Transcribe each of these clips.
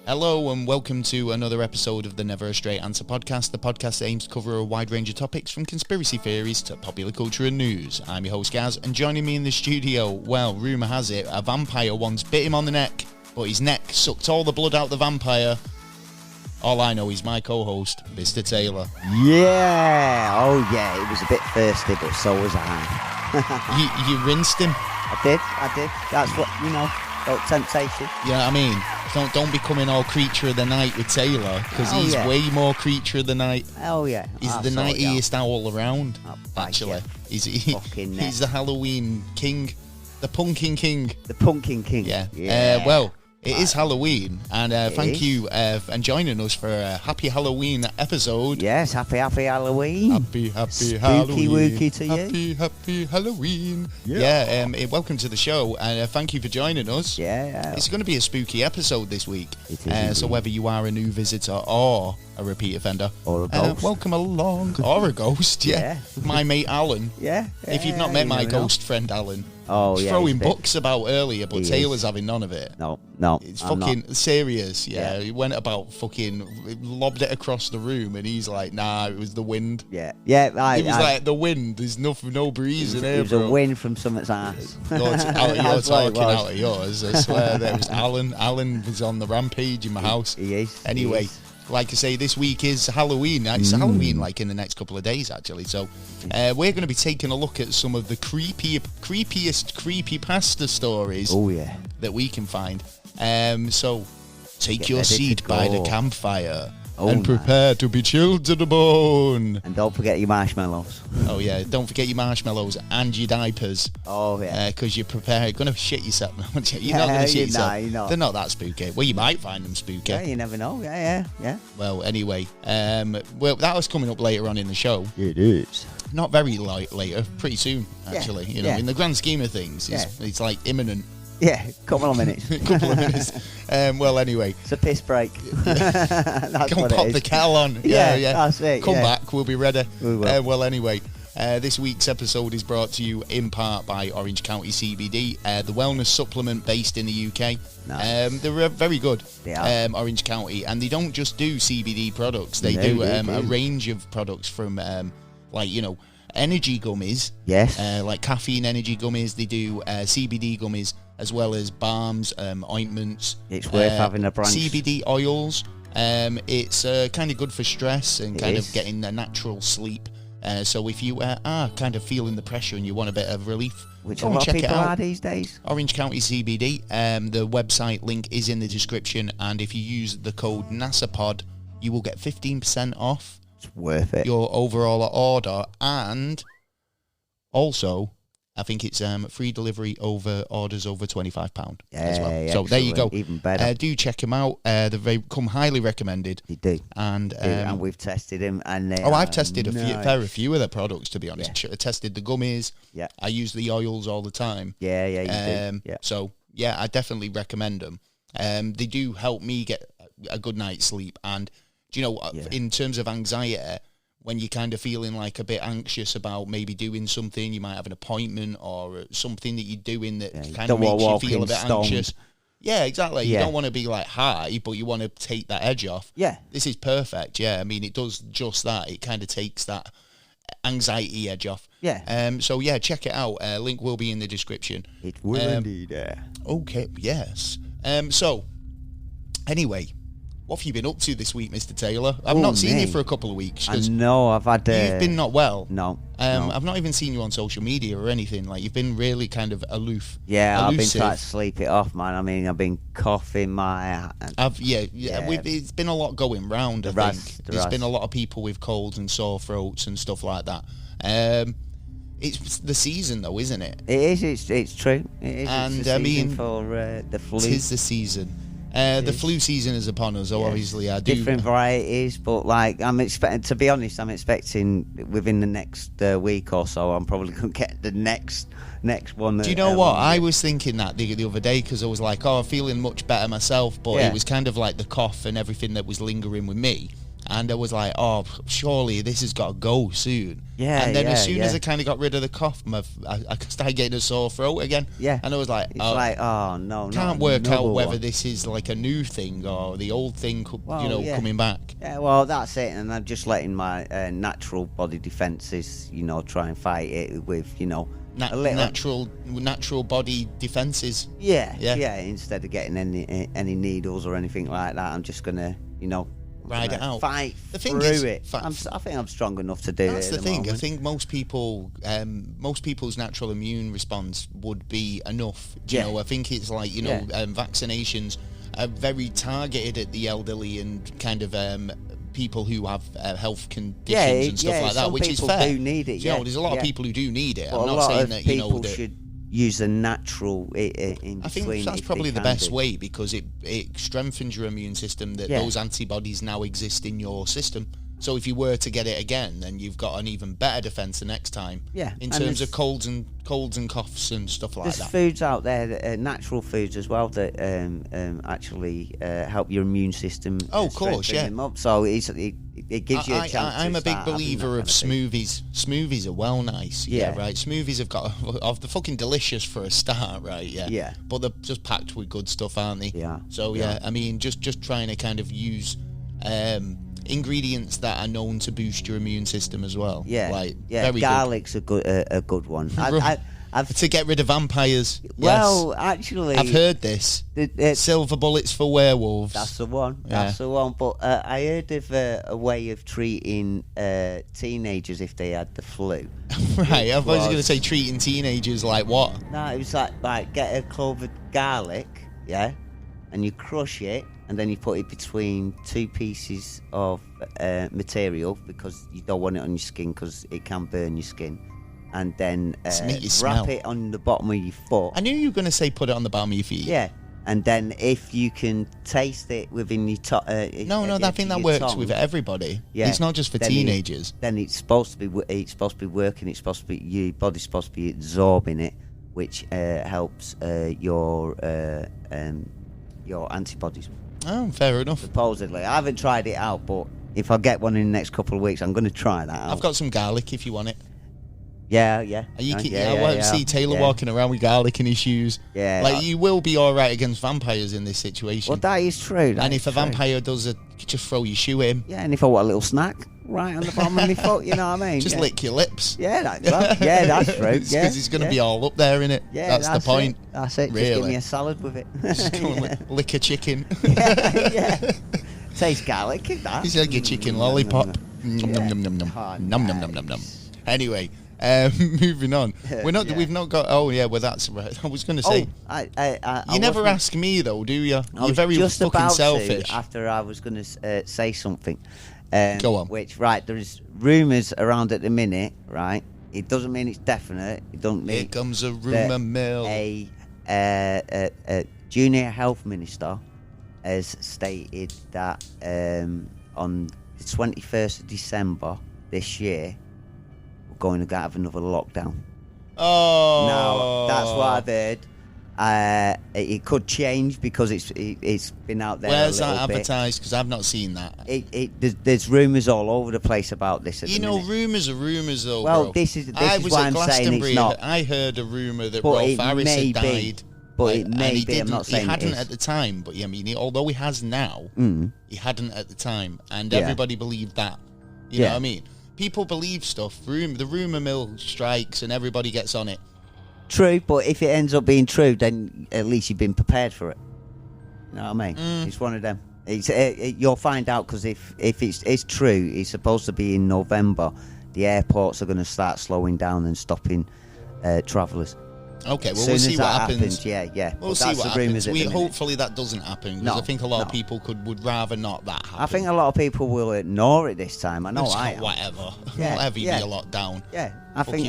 Hello and welcome to another episode of the Never a Straight Answer podcast. The podcast aims to cover a wide range of topics from conspiracy theories to popular culture and news. I'm your host Gaz, and joining me in the studio, well, rumour has it, a vampire once bit him on the neck, but his neck sucked all the blood out the vampire. All I know is my co-host, Mr. Taylor. Yeah, oh yeah, it was a bit thirsty, but so was I. You rinsed him? I did. That's what, temptation. Yeah, I mean, don't be coming all creature of the night with Taylor, because he's way more creature of the night. Oh yeah. He's the nightiest owl around, actually. He's the Halloween king, the pumpkin king. The pumpkin king. Yeah. Well, it is Halloween, and thank you for joining us for a happy Halloween episode. Yes, happy Halloween. Happy Spooky Halloween. wooky to you. Happy Halloween. Yeah. Welcome to the show, and thank you for joining us. Yeah. It's going to be a spooky episode this week. It is. So whether you are a new visitor or a repeat offender, or a ghost, welcome along. Or a ghost, yeah. My mate Alan. Yeah. If you've not met my ghost friend Alan. Oh, yeah. Throwing books about earlier, but Taylor's having none of it. No. It's fucking serious, yeah. He went about fucking lobbed it across the room, and he's like, nah, it was the wind. Yeah. It was like the wind. There's no breeze in here, It was a wind from someone's ass. You're talking out of yours. I swear that was Alan. Alan was on the rampage in my house. He is. Anyway. Like I say, this week is Halloween. It's Halloween like in the next couple of days, actually. So we're going to be taking a look at some of the creepiest creepypasta stories that we can find. So take your seat by the campfire and prepare to be chilled to the bone. And don't forget your marshmallows. Oh, yeah. Don't forget your marshmallows and your diapers. Oh, yeah. Because you're going to shit yourself. You're not going to shit yourself. Not. They're not that spooky. Well, you might find them spooky. Yeah, you never know. Yeah. Well, anyway, that was coming up later on in the show. It is. Not very later, pretty soon, actually. In the grand scheme of things, it's like imminent. Yeah, couple of minutes. Well, anyway. It's a piss break. That's Go what pop it is. the kettle on. Yeah. That's it. Come back, we'll be ready. We will. Well, anyway, this week's episode is brought to you in part by Orange County CBD, the wellness supplement based in the UK. Nice. They're very good, they are. Orange County, and they don't just do CBD products. They do a range of products from, energy gummies. Yes. Like caffeine energy gummies. They do CBD gummies, as well as balms, ointments. It's worth having a branch. CBD oils. It's kind of good for stress and of getting a natural sleep. So if you are kind of feeling the pressure and you want a bit of relief, which a lot of people are these days. Orange County CBD. The website link is in the description, and if you use the code NASAPOD, you will get 15% off. It's worth it. Your overall order, and also I think it's free delivery over orders over £25 as well. So excellent. There you go. Even better. Do check them out. They've come highly recommended. They do. And we've tested them. And I've tested a few of their products, to be honest. I tested the gummies. Yeah. I use the oils all the time. Yeah, you do. Yeah. So, yeah, I definitely recommend them. They do help me get a good night's sleep. And, in terms of anxiety, when you're kind of feeling like a bit anxious about maybe doing something, you might have an appointment or something that you're doing that kind of makes you feel a bit anxious. Yeah, exactly. You don't want to be like high, but you want to take that edge off. Yeah. This is perfect. Yeah, I mean, it does just that. It kind of takes that anxiety edge off. Yeah. So, yeah, check it out. Link will be in the description. It will indeed. Okay, yes. So, anyway, what have you been up to this week, Mr. Taylor? I've not seen you for a couple of weeks. I know, I've had... You've been not well. No. I've not even seen you on social media or anything. Like, you've been really kind of aloof. Yeah, I've been trying to sleep it off, man. I mean, I've been coughing my... It's been a lot going round, I think. There's been a lot of people with colds and sore throats and stuff like that. It's the season, though, isn't it? It is, it's true. It is. And, it's the season for the flu. It is the season. The flu season is upon us, so obviously I do... Different varieties, but I'm expecting, to be honest, within the next week or so, I'm probably going to get the next one. Do you know what? I was thinking that the other day, because I was like, I'm feeling much better myself, but it was kind of like the cough and everything that was lingering with me. And I was like, oh, surely this has got to go soon. Yeah, and then yeah, as soon as yeah. I kind of got rid of the cough, I started getting a sore throat again. Yeah. And I was like, It's like, oh, no, can't not work another out whether one. this is like a new thing or the old thing, Well, yeah. coming back. Yeah, well, that's it. And I'm just letting my natural body defences, try and fight it with, a little... Natural body defences. Yeah. Instead of getting any needles or anything like that, I'm just going to, Ride it out. Fight the thing through is, it. I think I'm strong enough to do it. That's the thing. Moment. I think most people's natural immune response would be enough. Do you know? I think it's like vaccinations are very targeted at the elderly and kind of people who have health conditions and stuff like that, which is fair. Some people do need it. There's a lot of people who do need it. But I'm not saying that people should use a natural in between. I think that's probably the best way because it strengthens your immune system that those antibodies now exist in your system. So if you were to get it again, then you've got an even better defense the next time. Yeah. In terms of colds and coughs and stuff like that. There's foods out there, natural foods as well, that actually help your immune system. Oh, of course, yeah. Them up. So it gives you a chance. I'm a big believer of smoothies. Smoothies are well nice. Yeah, right. Smoothies have got they're fucking delicious for a start, right? Yeah. Yeah. But they're just packed with good stuff, aren't they? Yeah. So yeah, I mean, just trying to kind of use ingredients that are known to boost your immune system as well. Yeah. Like, very garlic's good. a good one. To get rid of vampires. Well, yes. actually, I've heard this. Silver bullets for werewolves. That's the one. That's the one. But I heard of a way of treating teenagers if they had the flu. Right. I was going to say treating teenagers like what? No, it was like get a clove of garlic, and you crush it, and then you put it between two pieces of material because you don't want it on your skin because it can burn your skin. And then wrap it on the bottom of your foot. I knew you were going to say put it on the bottom of your feet. Yeah. And then if you can taste it within your tongue... I think that works with everybody. Yeah. It's not just for teenagers. Then it's supposed to be working. It's supposed to be your body's supposed to be absorbing it, which helps your antibodies. Oh, fair enough. Supposedly. I haven't tried it out, but if I get one in the next couple of weeks, I'm going to try that out. I've got some garlic if you want it. Yeah. I won't see Taylor walking around with garlic in his shoes. Yeah. Like, you will be all right against vampires in this situation. Well, that is true. And if a vampire does just throw your shoe at him. Yeah, and if I want a little snack right on the bottom of my foot, you know what I mean? Just lick your lips. Yeah, that's true. Because it's going to be all up there, innit? Yeah, that's the point. That's it. Really. Just give me a salad with it. Just go and lick a chicken. Yeah. Tastes garlic, is that? It's like a chicken lollipop. Nom nom nom nom nom. Nom nom nom nom nom. Anyway. Moving on. We've not got. Oh yeah, well that's right. I was going to say. You never ask me though, do you? You're very just fucking about selfish. After I was going to say something. Go on. Which there's rumours around at the minute. Right, it doesn't mean it's definite. It doesn't mean. Here comes a rumour mill. A junior health minister has stated that on the 21st of December this year. Going to have another lockdown. Oh, now that's what I've heard. It could change because it's been out there. Where's that advertised? Because I've not seen that. There's rumours all over the place about this. Rumours are rumours, though. Well, bro. this is why I'm saying it's not. I heard a rumour that Rolf Harris had died. But it may be. I'm not saying he hadn't at the time. But I mean, although he has now, he hadn't at the time, and everybody believed that. You know what I mean? People believe stuff. The rumour mill strikes and everybody gets on it. True, but if it ends up being true, then at least you've been prepared for it. You know what I mean? It's one of them. You'll find out because if it's true, it's supposed to be in November. The airports are going to start slowing down and stopping travellers. Okay, well, we'll see what happens. Yeah. We'll see what happens. Hopefully that doesn't happen because I think a lot of people would rather not that happen. I think a lot of people will ignore it this time. I know I am. Whatever. Whatever you be a lot down. Yeah, I think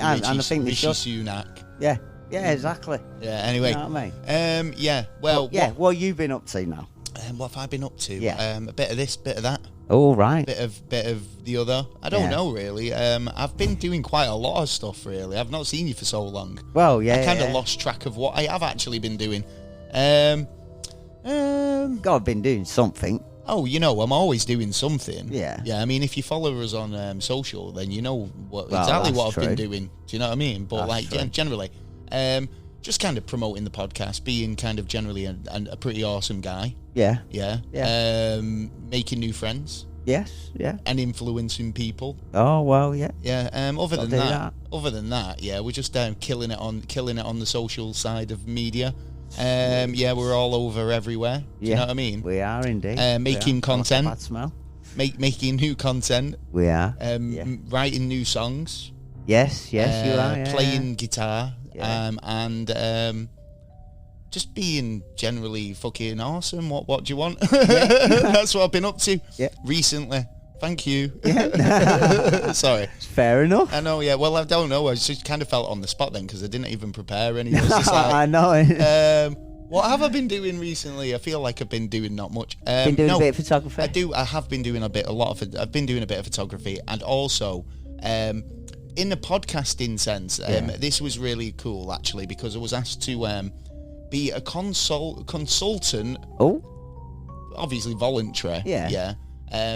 they should. Sunak. Yeah, exactly. Yeah, anyway. You know what I mean? Yeah, well... what have you been up to now? What have I been up to? Yeah. A bit of this, bit of that. Oh, right. Bit of the other. I don't know, really. I've been doing quite a lot of stuff, really. I've not seen you for so long. Well, yeah. I kind of lost track of what I have actually been doing. God, I've been doing something. Oh, I'm always doing something. Yeah. Yeah, I mean, if you follow us on social, then you know exactly what I've been doing. Do you know what I mean? But generally, just kind of promoting the podcast, being kind of generally a pretty awesome guy. Yeah. Yeah. Making new friends. Yes. Yeah. And influencing people. Oh well. Yeah. Yeah. Other than that, yeah, we're just killing it on the social side of media. Yeah, we're all over everywhere. Do you know what I mean? We are indeed. Making content. Bad smell. Making new content. We are. Writing new songs. Yes, you are. Yeah, playing guitar. And just being generally fucking awesome. What do you want? That's what I've been up to recently. Thank you. Yeah. Sorry. It's fair enough. I know, yeah. Well, I don't know. I just kind of felt on the spot then because I didn't even prepare anything. It's just like, I know. What have I been doing recently? I feel like I've been doing not much. Been doing a bit of photography? I have been doing I've been doing a bit of photography, and also in the podcasting sense, this was really cool actually because I was asked to be a consultant. Oh. Obviously voluntary. Yeah. Yeah.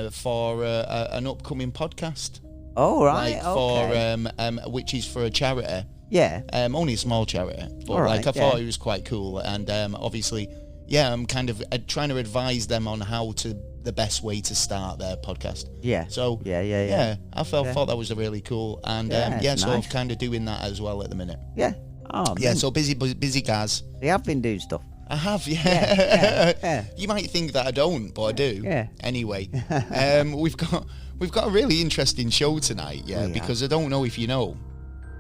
For an upcoming podcast. Oh right, okay. Which is for a charity. Yeah. Only a small charity, but I thought it was quite cool, and obviously, I'm kind of trying to advise them on the best way to start their podcast. Yeah. So yeah. I thought that was really cool, and so nice. I'm kind of doing that as well at the minute. Yeah. Oh. Yeah. So busy guys. You have been doing stuff. I have, yeah. You might think that I don't, but I do. Yeah. Anyway, we've got a really interesting show tonight, because I don't know if you know.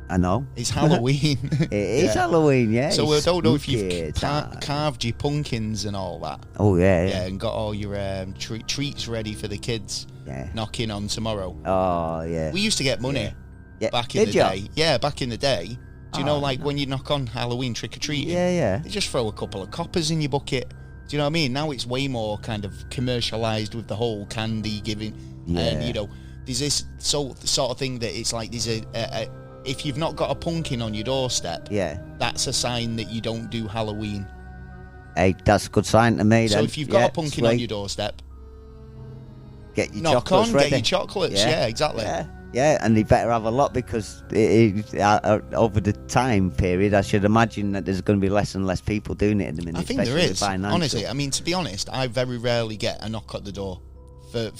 I know. It's Halloween. It is Halloween, yeah. So I don't know if you've carved your pumpkins and all that. Oh, yeah. Yeah, and got all your treats ready for the kids knocking on tomorrow. Oh, yeah. We used to get money back in the day. Yeah, back in the day. Do you know, when you knock on Halloween trick-or-treating? Yeah. They just throw a couple of coppers in your bucket. Do you know what I mean? Now it's way more kind of commercialised with the whole candy giving. Yeah. And, there's this sort of thing that it's like there's if you've not got a pumpkin on your doorstep, that's a sign that you don't do Halloween. Hey, that's a good sign to me, then. So if you've got a pumpkin on your doorstep, get your chocolates ready. Get your chocolates, yeah exactly. Yeah, and you better have a lot because over the time period, I should imagine that there's going to be less and less people doing it at the minute. I think there is. Honestly, I mean, to be honest, I very rarely get a knock at the door for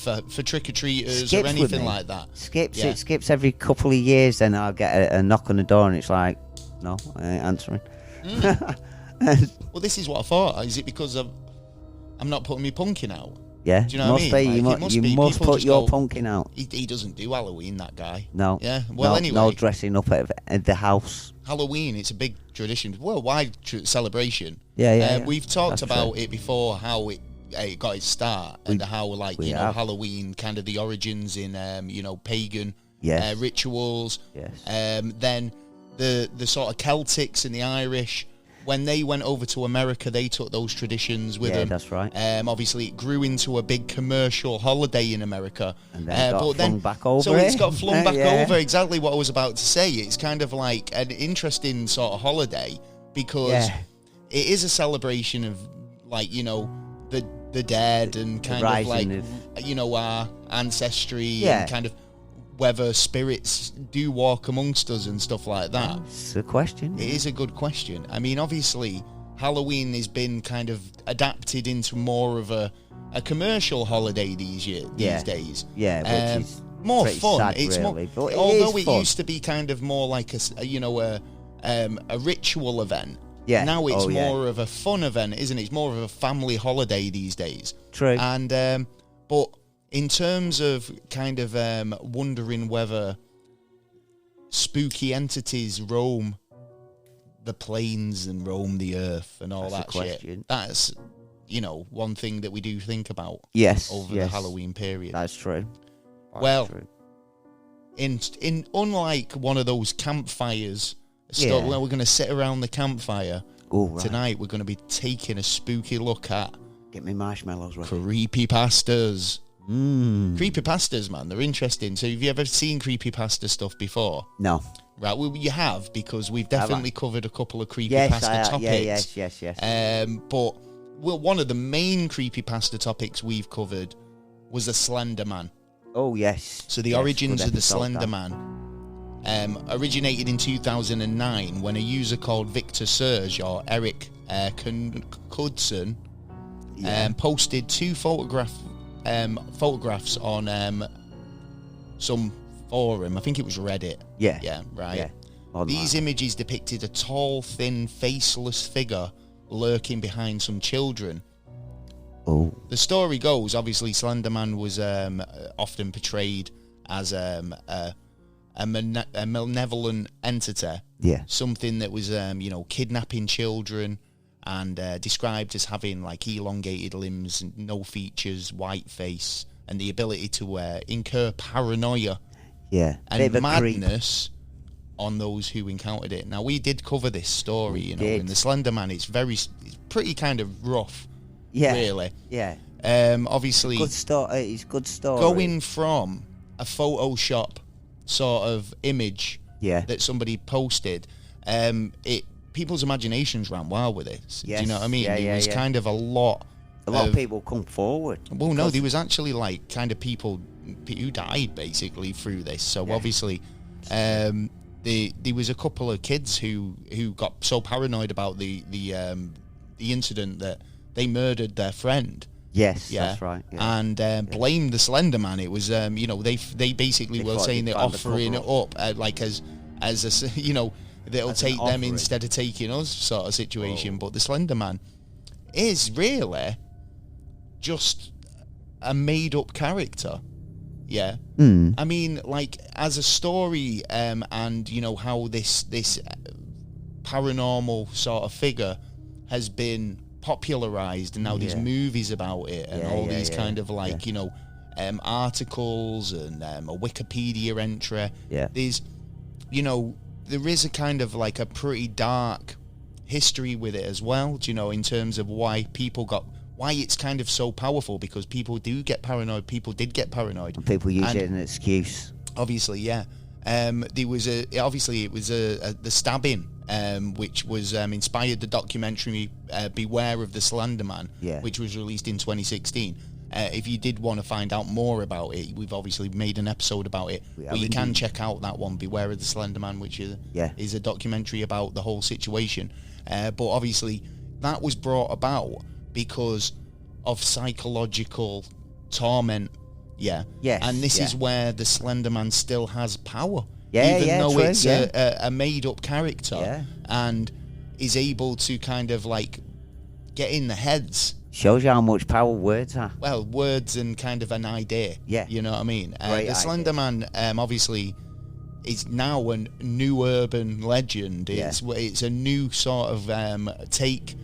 trick-or-treaters or anything like that. It skips every couple of years, then I'll get a knock on the door and it's like, no, I ain't answering. Well, this is what I thought. Is it because I'm not putting my pumpkin out? Yeah, do you know what I mean? You must put your pumpkin out. He doesn't do Halloween, that guy. No. Yeah. Well, anyway. No dressing up at the house. Halloween, it's a big tradition, worldwide celebration. Yeah. We've talked about it before, how it got its start, and how Halloween, kind of the origins in pagan rituals. Yes. Then the sort of Celtics and the Irish. When they went over to America, they took those traditions with them. Yeah, that's right. Obviously, it grew into a big commercial holiday in America. And then flung back over. So it's got flung back over, exactly what I was about to say. It's kind of like an interesting sort of holiday because it is a celebration of, the dead and kind of our ancestry and kind of whether spirits do walk amongst us and stuff like that. It's a question. It is a good question. I mean, obviously, Halloween has been kind of adapted into more of a commercial holiday these days. Yeah, which is more fun. Sad, it's really, more, although it used to be kind of more like a ritual event. Yeah. Now it's more of a fun event, isn't it? It's more of a family holiday these days. True. And but in terms of kind of wondering whether spooky entities roam the plains and roam the earth and all that shit, that's, one thing that we do think about over the Halloween period. That's true. In unlike one of those campfires stuff where we're going to sit around the campfire, tonight we're going to be taking a spooky look at... Get me marshmallows ready. Creepypastas. Creepypastas, man, they're interesting. So have you ever seen creepypasta stuff before? No. Right, well, you have, because we've definitely covered a couple of creepypasta topics. Yes. But well, one of the main creepypasta topics we've covered was the Slender Man. Oh, yes. So the origins of the Slender Man originated in 2009 when a user called Victor Serge or Eric Kudson posted two photographs on some forum. I think it was Reddit. Yeah, right. Yeah. These images depicted a tall, thin, faceless figure lurking behind some children. Oh. The story goes, obviously, Slenderman was often portrayed as a malevolent entity. Yeah. Something that was, kidnapping children and described as having, like, elongated limbs, no features, white face, and the ability to incur paranoia and madness on those who encountered it. Now, we did cover this story, in the Slender Man. It's pretty kind of rough, really. Yeah. Obviously, it's good story. Going from a Photoshop sort of image that somebody posted, people's imaginations ran wild with this. Yes. Do you know what I mean? It was kind of a lot of people come forward. Well, no, there was actually like kind of people who died basically through this. So obviously, there was a couple of kids who got so paranoid about the incident that they murdered their friend. Yes, that's right. Yeah. And blamed the Slender Man. It was they basically were saying they're offering it up like as a they'll take them instead of taking us sort of situation. But the Slender Man is really just a made up character. Yeah. I mean, like, as a story, and how this paranormal sort of figure has been popularized, and now there's movies about it, and all these kind of like articles and a Wikipedia entry. Yeah. There's, there is a kind of like a pretty dark history with it as well. In terms of why it's kind of so powerful, because people do get paranoid. People did get paranoid. And people use it as an excuse. Obviously, yeah. There was the stabbing, which was inspired the documentary Beware of the Slender Man, which was released in 2016. If you did want to find out more about it, we've obviously made an episode about it. But you can check out that one, Beware of the Slender Man, which is a documentary about the whole situation. But obviously, that was brought about because of psychological torment. Yes. And this is where the Slender Man still has power. Even though it's a made-up character and is able to kind of like get in the heads. Shows you how much power words are. Well, words and kind of an idea. Yeah. You know what I mean? The Slender Man, obviously, is now a new urban legend. It's a new sort of take.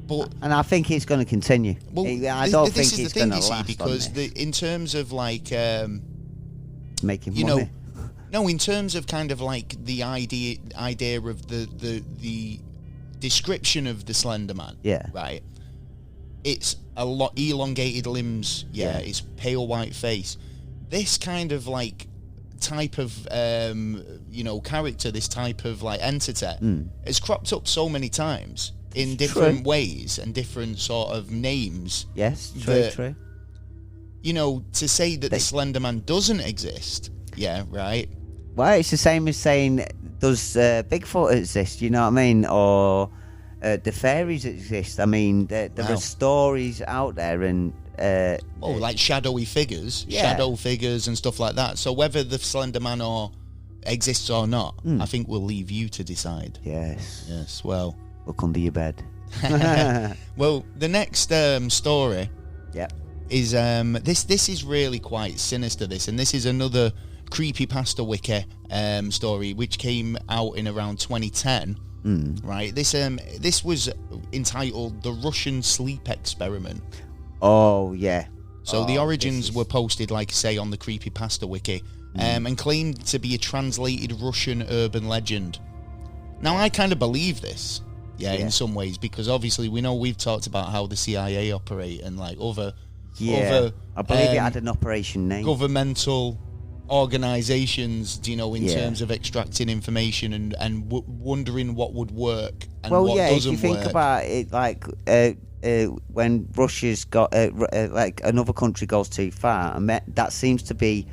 And I think it's going to continue. Well, I don't think it's going to last. Because in terms of like making money. No, in terms of kind of like the idea of the description of the Slender Man. Yeah. Right. It's a lot elongated limbs. Yeah. It's pale white face. This kind of like type of character, this type of like entity, has cropped up so many times in different ways and different sort of names. Yes, true. To say that the Slender Man doesn't exist, right? Well, it's the same as saying, does Bigfoot exist, you know what I mean? Or the fairies exist. I mean, there are stories out there and... like shadowy figures, shadow figures and stuff like that. So whether the Slender Man exists or not, I think we'll leave you to decide. Yes, well... Look under your bed. Well, the next story is this is really quite sinister, and this is another creepypasta wiki story which came out in around 2010. Right, this was entitled The Russian Sleep Experiment. Oh yeah. So the origins were posted, like I say, on the creepypasta wiki, and claimed to be a translated Russian urban legend. Now I kind of believe this. In some ways, because obviously we've talked about how the CIA operate and like other I believe it had an operation name. Governmental organisations, in terms of extracting information and wondering what would work and what doesn't work. If you think about it, like when Russia's got like another country goes too far, and that seems to be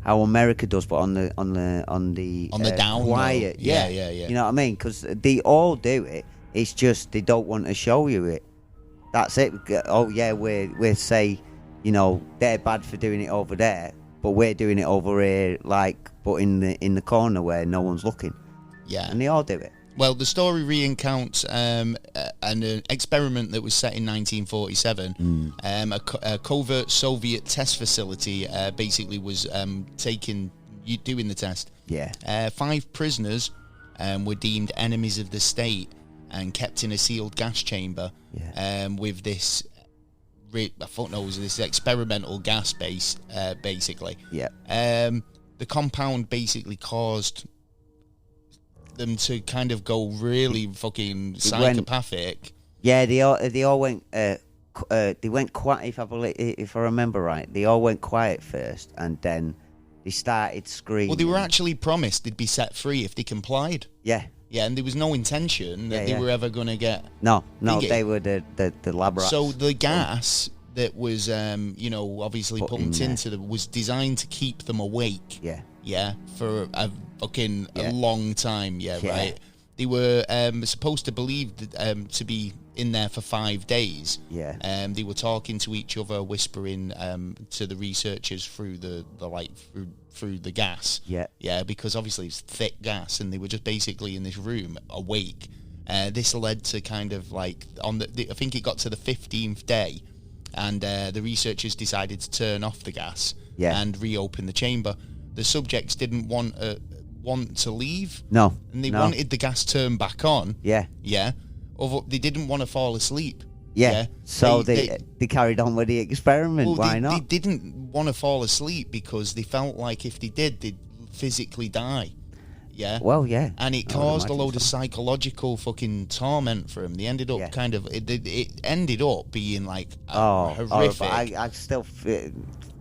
how America does, but on the down quiet. Yeah. You know what I mean? Because they all do it. It's just they don't want to show you it. That's it. Oh yeah, we're say, you know, they're bad for doing it over there, but we're doing it over here, like, but in the corner where no one's looking. Yeah. And they all do it. Well, the story recounts an experiment that was set in 1947. A covert Soviet test facility basically was doing the test. Yeah. 5 prisoners were deemed enemies of the state and kept in a sealed gas chamber with this, this experimental gas base, basically. Yeah. The compound basically caused them to kind of go really fucking psychopathic. They all went. They went quiet. If I remember right, they all went quiet first, and then they started screaming. Well, they were actually promised they'd be set free if they complied. Yeah. Yeah, and there was no intention that they were ever going to get. No, they were the lab rats. So the gas that was, obviously pumped into them was designed to keep them awake. Yeah. Yeah, for a fucking a long time. Yeah, right. They were supposed to believe that, to be in there for 5 days. Yeah. They were talking to each other, whispering to the researchers through the light through the gas. Yeah. Yeah, because obviously it's thick gas, and they were just basically in this room awake. This led to kind of like I think it got to the 15th day, and the researchers decided to turn off the gas and reopen the chamber. The subjects didn't want to leave. No. And they wanted the gas turned back on. Yeah. Yeah. They didn't want to fall asleep. Yeah. So they carried on with the experiment. Well, Why not? They didn't want to fall asleep because they felt like if they did, they'd physically die. Yeah. Well, yeah. And it caused a load of psychological fucking torment for them. They ended up it ended up being like horrific. I still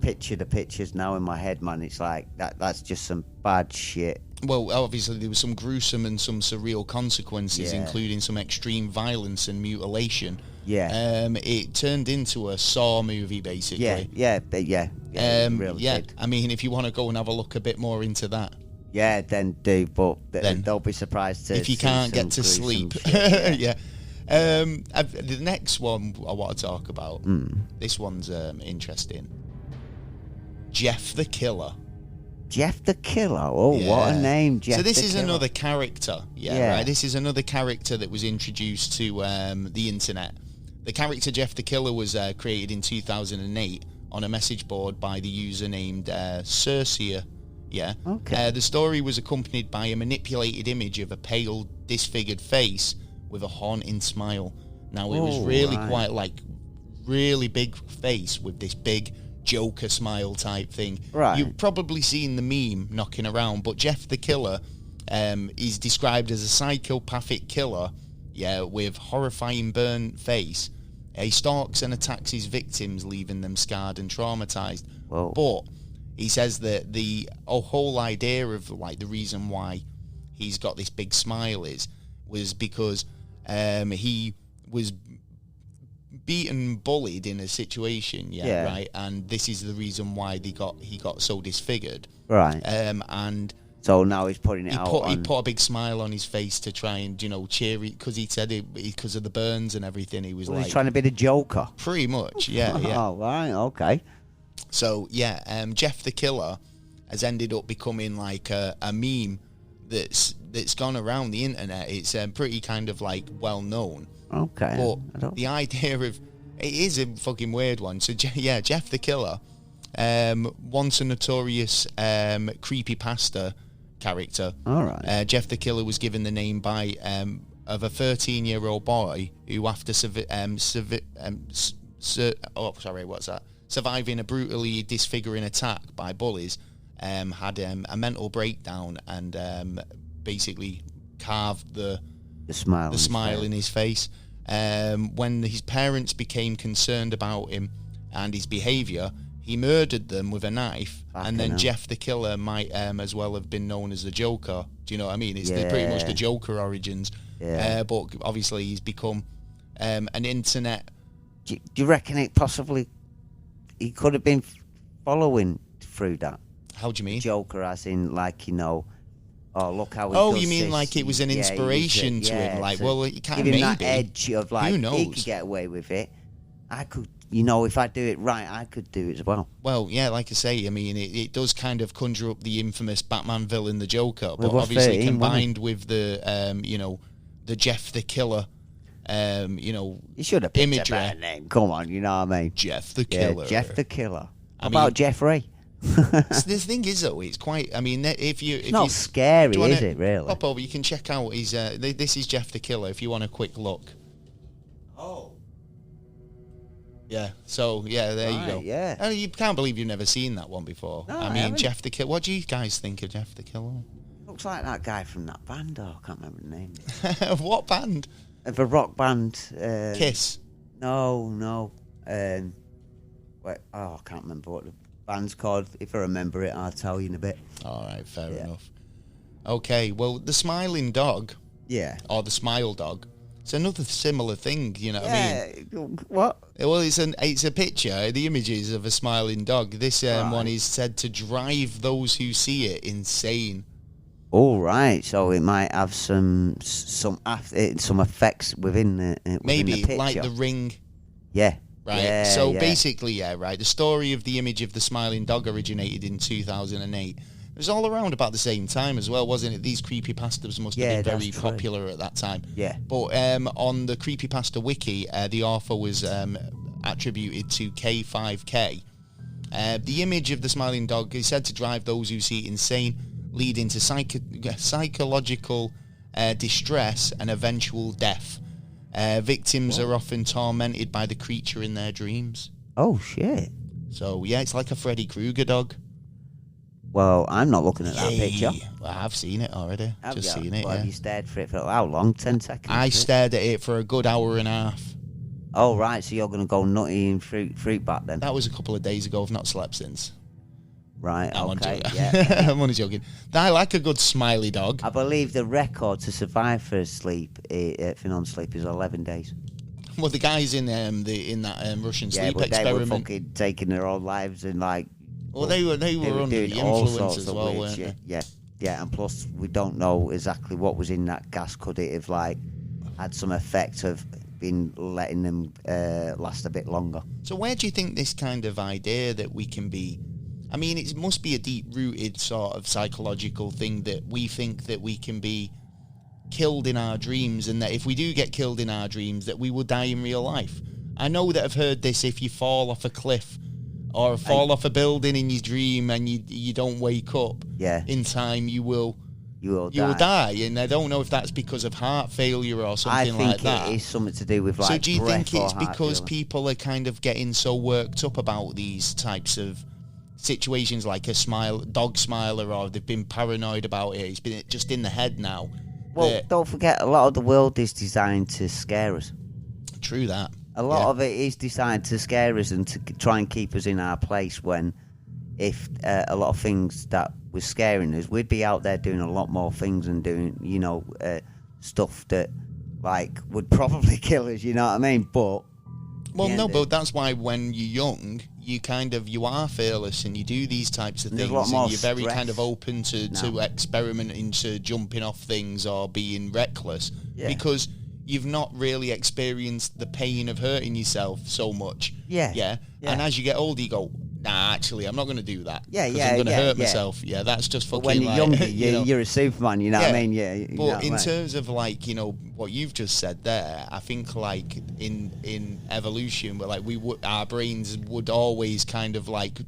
picture the pictures now in my head, man. It's like that's just some bad shit. Well, obviously there was some gruesome and some surreal consequences, including some extreme violence and mutilation. Yeah. It turned into a Saw movie, basically. Yeah. Really did. I mean, if you want to go and have a look a bit more into that. Yeah, then do, but then they'll be surprised to if you can't get to sleep. Shit, yeah. The next one I want to talk about. This one's interesting. Jeff the Killer. Jeff the Killer. Oh, what a name, Jeff. So this the is Killer. another character. Yeah, right. This is another character that was introduced to the internet. The character Jeff the Killer was created in 2008 on a message board by the user named Cercia. Yeah. Okay. The story was accompanied by a manipulated image of a pale, disfigured face with a haunting smile. Now, it was really quite like really big face with this big Joker smile type thing. Right. You've probably seen the meme knocking around, but Jeff the Killer is described as a psychopathic killer, with horrifying burnt face. He stalks and attacks his victims, leaving them scarred and traumatized. Whoa. But he says that the whole idea of like the reason why he's got this big smile was because he was beaten, bullied in a situation, right, and this is the reason why he got so disfigured, right, and so now he's putting it out. He put a big smile on his face to try and cheer, because he said because of the burns and everything. He was he's trying to be the Joker, pretty much, yeah. Oh, right, okay. So Jeff the Killer has ended up becoming like a meme that's gone around the internet. It's pretty kind of like well known. Okay. But the idea of it is a fucking weird one. So Jeff the Killer, once a notorious creepypasta character. All right. Jeff the Killer was given the name by of a 13-year-old boy who, after surviving a brutally disfiguring attack by bullies, had a mental breakdown and basically carved the smile in his face. When his parents became concerned about him and his behaviour, he murdered them with a knife. And then Jeff the Killer might as well have been known as the Joker. Do you know what I mean? It's pretty much the Joker origins. But obviously he's become an internet Do you reckon it possibly he could have been following through that? How do you mean? Joker, as in, like, oh, look how he Oh, does you mean this. like it was an inspiration to him? Like, well, you can't give him maybe. that edge of, like, Who knows? he could get away with it. I could, if I do it right, I could do it as well. Well, yeah, like I say, I mean, it does kind of conjure up the infamous Batman villain, the Joker, but obviously 13, combined with the, the Jeff the Killer, You should have picked imagery. a better name. Come on, you know what I mean? Jeff the Killer. Yeah, Jeff the Killer. How I about mean- Jeffrey? The thing is, though, it's quite. I mean, if you, It's not scary, do you wanna is it? Really? Pop over. You can check out his. This is Jeff the Killer. If you want a quick look. Oh, Yeah. So yeah, there you Right, go. yeah. And you can't believe you've never seen that one before. No, I I mean, haven't. Jeff the Killer. What do you guys think of Jeff the Killer? looks like that guy from that band. Oh, I can't remember the name. What band? Of a rock band. Kiss. No. Wait, I can't remember what the band's called. If I remember it, I'll tell you in a bit. All right, fair Yeah. enough. Okay, well, the smiling dog, Yeah. or the smile dog, it's another similar thing, you know what I mean? What? Well, it's a picture, the images of a smiling dog. This Right. one is said to drive those who see it insane. All right. So it might have some effects within the Maybe picture. like the Ring, Yeah. right? Yeah, So yeah. basically, yeah, right. The story of the image of the smiling dog originated in 2008. It was all around about the same time as well, wasn't it? These creepypastas must Yeah, have been very that's true. popular at that time. Yeah. But on the creepypasta wiki, the author was attributed to K5K. The image of the smiling dog is said to drive those who see it insane, leading to psychological distress and eventual death. Victims are often tormented by the creature in their dreams. Oh shit. So yeah, it's like a Freddy Krueger dog. Well, I'm not looking at that Yay. picture. Well, I've seen it already. Have Just you? seen it. Well, Yeah. you stared for it for how long? 10 seconds? I is it? stared at it for a good hour and a half. Oh right. So you're gonna go nutty in fruit bat then? That was a couple of days ago. I've not slept since. Right. I'm only Okay. joking. Yeah. I'm only joking. I like a good smiley dog. I believe the record to survive for sleep, for non-sleep, is 11 days. Well, the guys in that Russian Yeah, sleep but they were experiment. fucking taking their own lives and like. Well, they were under doing the all influence sorts as of well, weird weren't shit. they? Yeah, and plus we don't know exactly what was in that gas. Could it have like had some effect of been letting them last a bit longer? So where do you think this kind of idea that we can be? I mean, it must be a deep-rooted sort of psychological thing that we think that we can be killed in our dreams, and that if we do get killed in our dreams, that we will die in real life. I know that I've heard this: if you fall off a cliff or fall off a building in your dream and you don't wake up Yeah. in time, you will You will die. And I don't know if that's because of heart failure or I something think like that. it is something to do with like. So do you think breath or it's heart because failure. people are kind of getting so worked up about these types of situations, like a dog smiler, or they've been paranoid about it? It's been just in the head now. Well, that- don't forget, a lot of the world is designed to scare us. True that. A lot Yeah. of it is designed to scare us and to try and keep us in our place. When, if a lot of things that was scaring us, we'd be out there doing a lot more things and doing, stuff that like would probably kill us. You know what I mean? But Well, yeah, no, but that's why when you're young, you are fearless and you do these types of There's things, a lot more and you're very stress kind of open to now. experimenting, to jumping off things or being reckless, Yeah. because you've not really experienced the pain of hurting yourself so much. Yeah. And as you get older, you go, nah, actually, I'm not going to do that. Yeah, 'cause yeah, I'm going to yeah, hurt yeah. myself. Yeah, that's just fucking. but when you're like, younger, you know. you're a Superman. You know what I mean? Yeah. you know But what I in mean? terms of like, what you've just said there, I think like in evolution, where like our brains would always kind of like.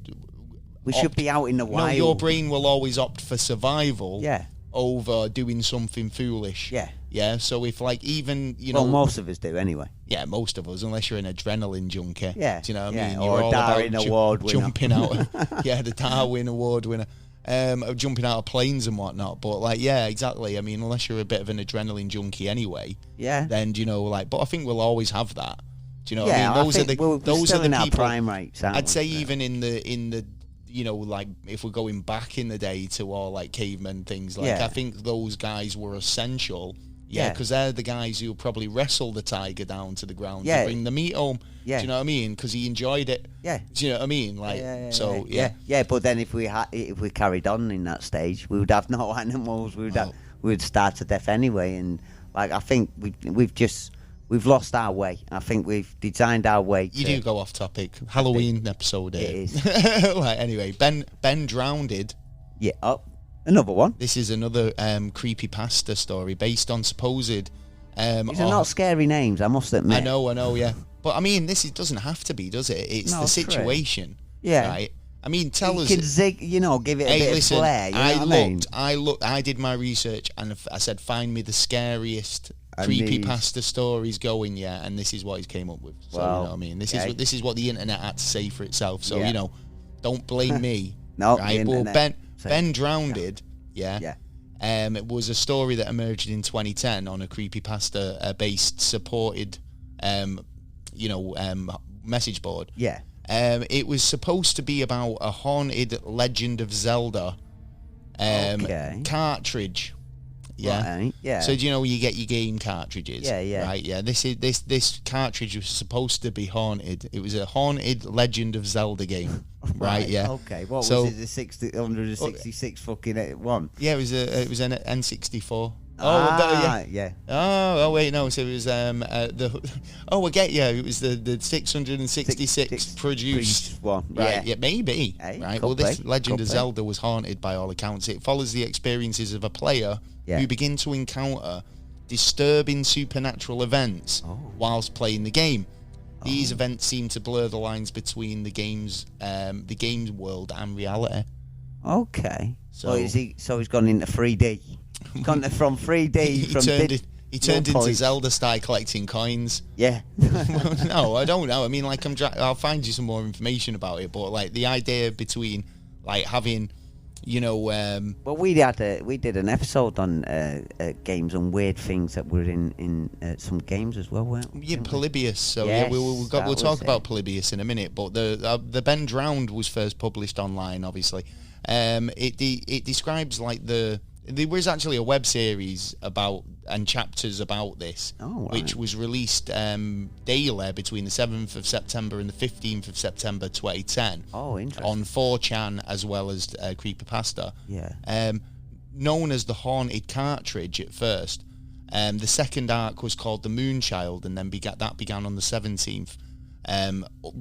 we should be out in the No, wild. your brain will always opt for survival. Yeah. Over doing something foolish. Yeah. Yeah. So if like even know. Well, most of us do anyway. Yeah, most of us, unless you're an adrenaline junkie. Yeah, Do you know what I yeah, mean? or a all about Darwin Award winner. Jumping out. Yeah, the Darwin Award winner. Of jumping out of planes and whatnot. But like, yeah, exactly. I mean, unless you're a bit of an adrenaline junkie anyway, Yeah. then but I think we'll always have that. Do you know Yeah, what I mean? I think we're those still are the in our people. prime rates, aren't I'd we? say Yeah. even in the like if we're going back in the day to all like cavemen things, like Yeah. I think those guys were essential Yeah, because they're the guys who probably wrestle the tiger down to the ground Yeah. to bring the meat home. Yeah. Do you know what I mean? Because he enjoyed it. Yeah. Do you know what I mean? Like, Yeah. But then if we carried on in that stage, we would have no animals. We would starve to death anyway. And like, I think we've lost our way. I think we've designed our way. You do go off topic. Halloween episode. It is. Like, anyway, Ben Drowned. Yeah. Oh, another one. This is another creepypasta story based on supposed. These are not scary names, I must admit. I know, yeah. But I mean, it doesn't have to be, does it? It's the situation. Yeah. Right? I mean, tell us. You can give it a bit of flair. I did my research and I said, find me the scariest creepypasta stories going, and this is what he came up with. So, you know what I mean? This is what the internet had to say for itself. So, don't blame me. No, right? Well, Ben Drowned, it was a story that emerged in 2010 on a creepypasta-based supported, message board. Yeah. It was supposed to be about a haunted Legend of Zelda cartridge. Yeah. Right, yeah. So do you know where you get your game cartridges? Yeah. Right. Yeah. This cartridge was supposed to be haunted. It was a haunted Legend of Zelda game. Right. Yeah. Okay. What was it? The 166 fucking one. Yeah. It was an N64. Yeah. Oh wait, no. So it was I get you. It was the 666 produced one. Right. Yeah. Maybe. Hey, right. Well, this Legend of Zelda was haunted by all accounts. It follows the experiences of a player who begin to encounter disturbing supernatural events whilst playing the game. These events seem to blur the lines between the game's world and reality. Okay. So he's gone into 3D. Gone from 3D. He turned into Zelda style collecting coins. Yeah. No, I don't know. I mean, like, I'll find you some more information about it. But like the idea between like having, Well, we did an episode on games and weird things that were in some games as well, weren't we? Yeah, Polybius. So yes, we'll talk about Polybius in a minute. But the Ben Drowned was first published online, obviously. It describes like there was actually a web series about and chapters about this, which was released daily between the 7th of September and the 15th of September 2010. Oh, interesting. On 4chan as well as Creepypasta. Yeah. Known as the Haunted Cartridge at first. The second arc was called The Moonchild, and then began on the 17th,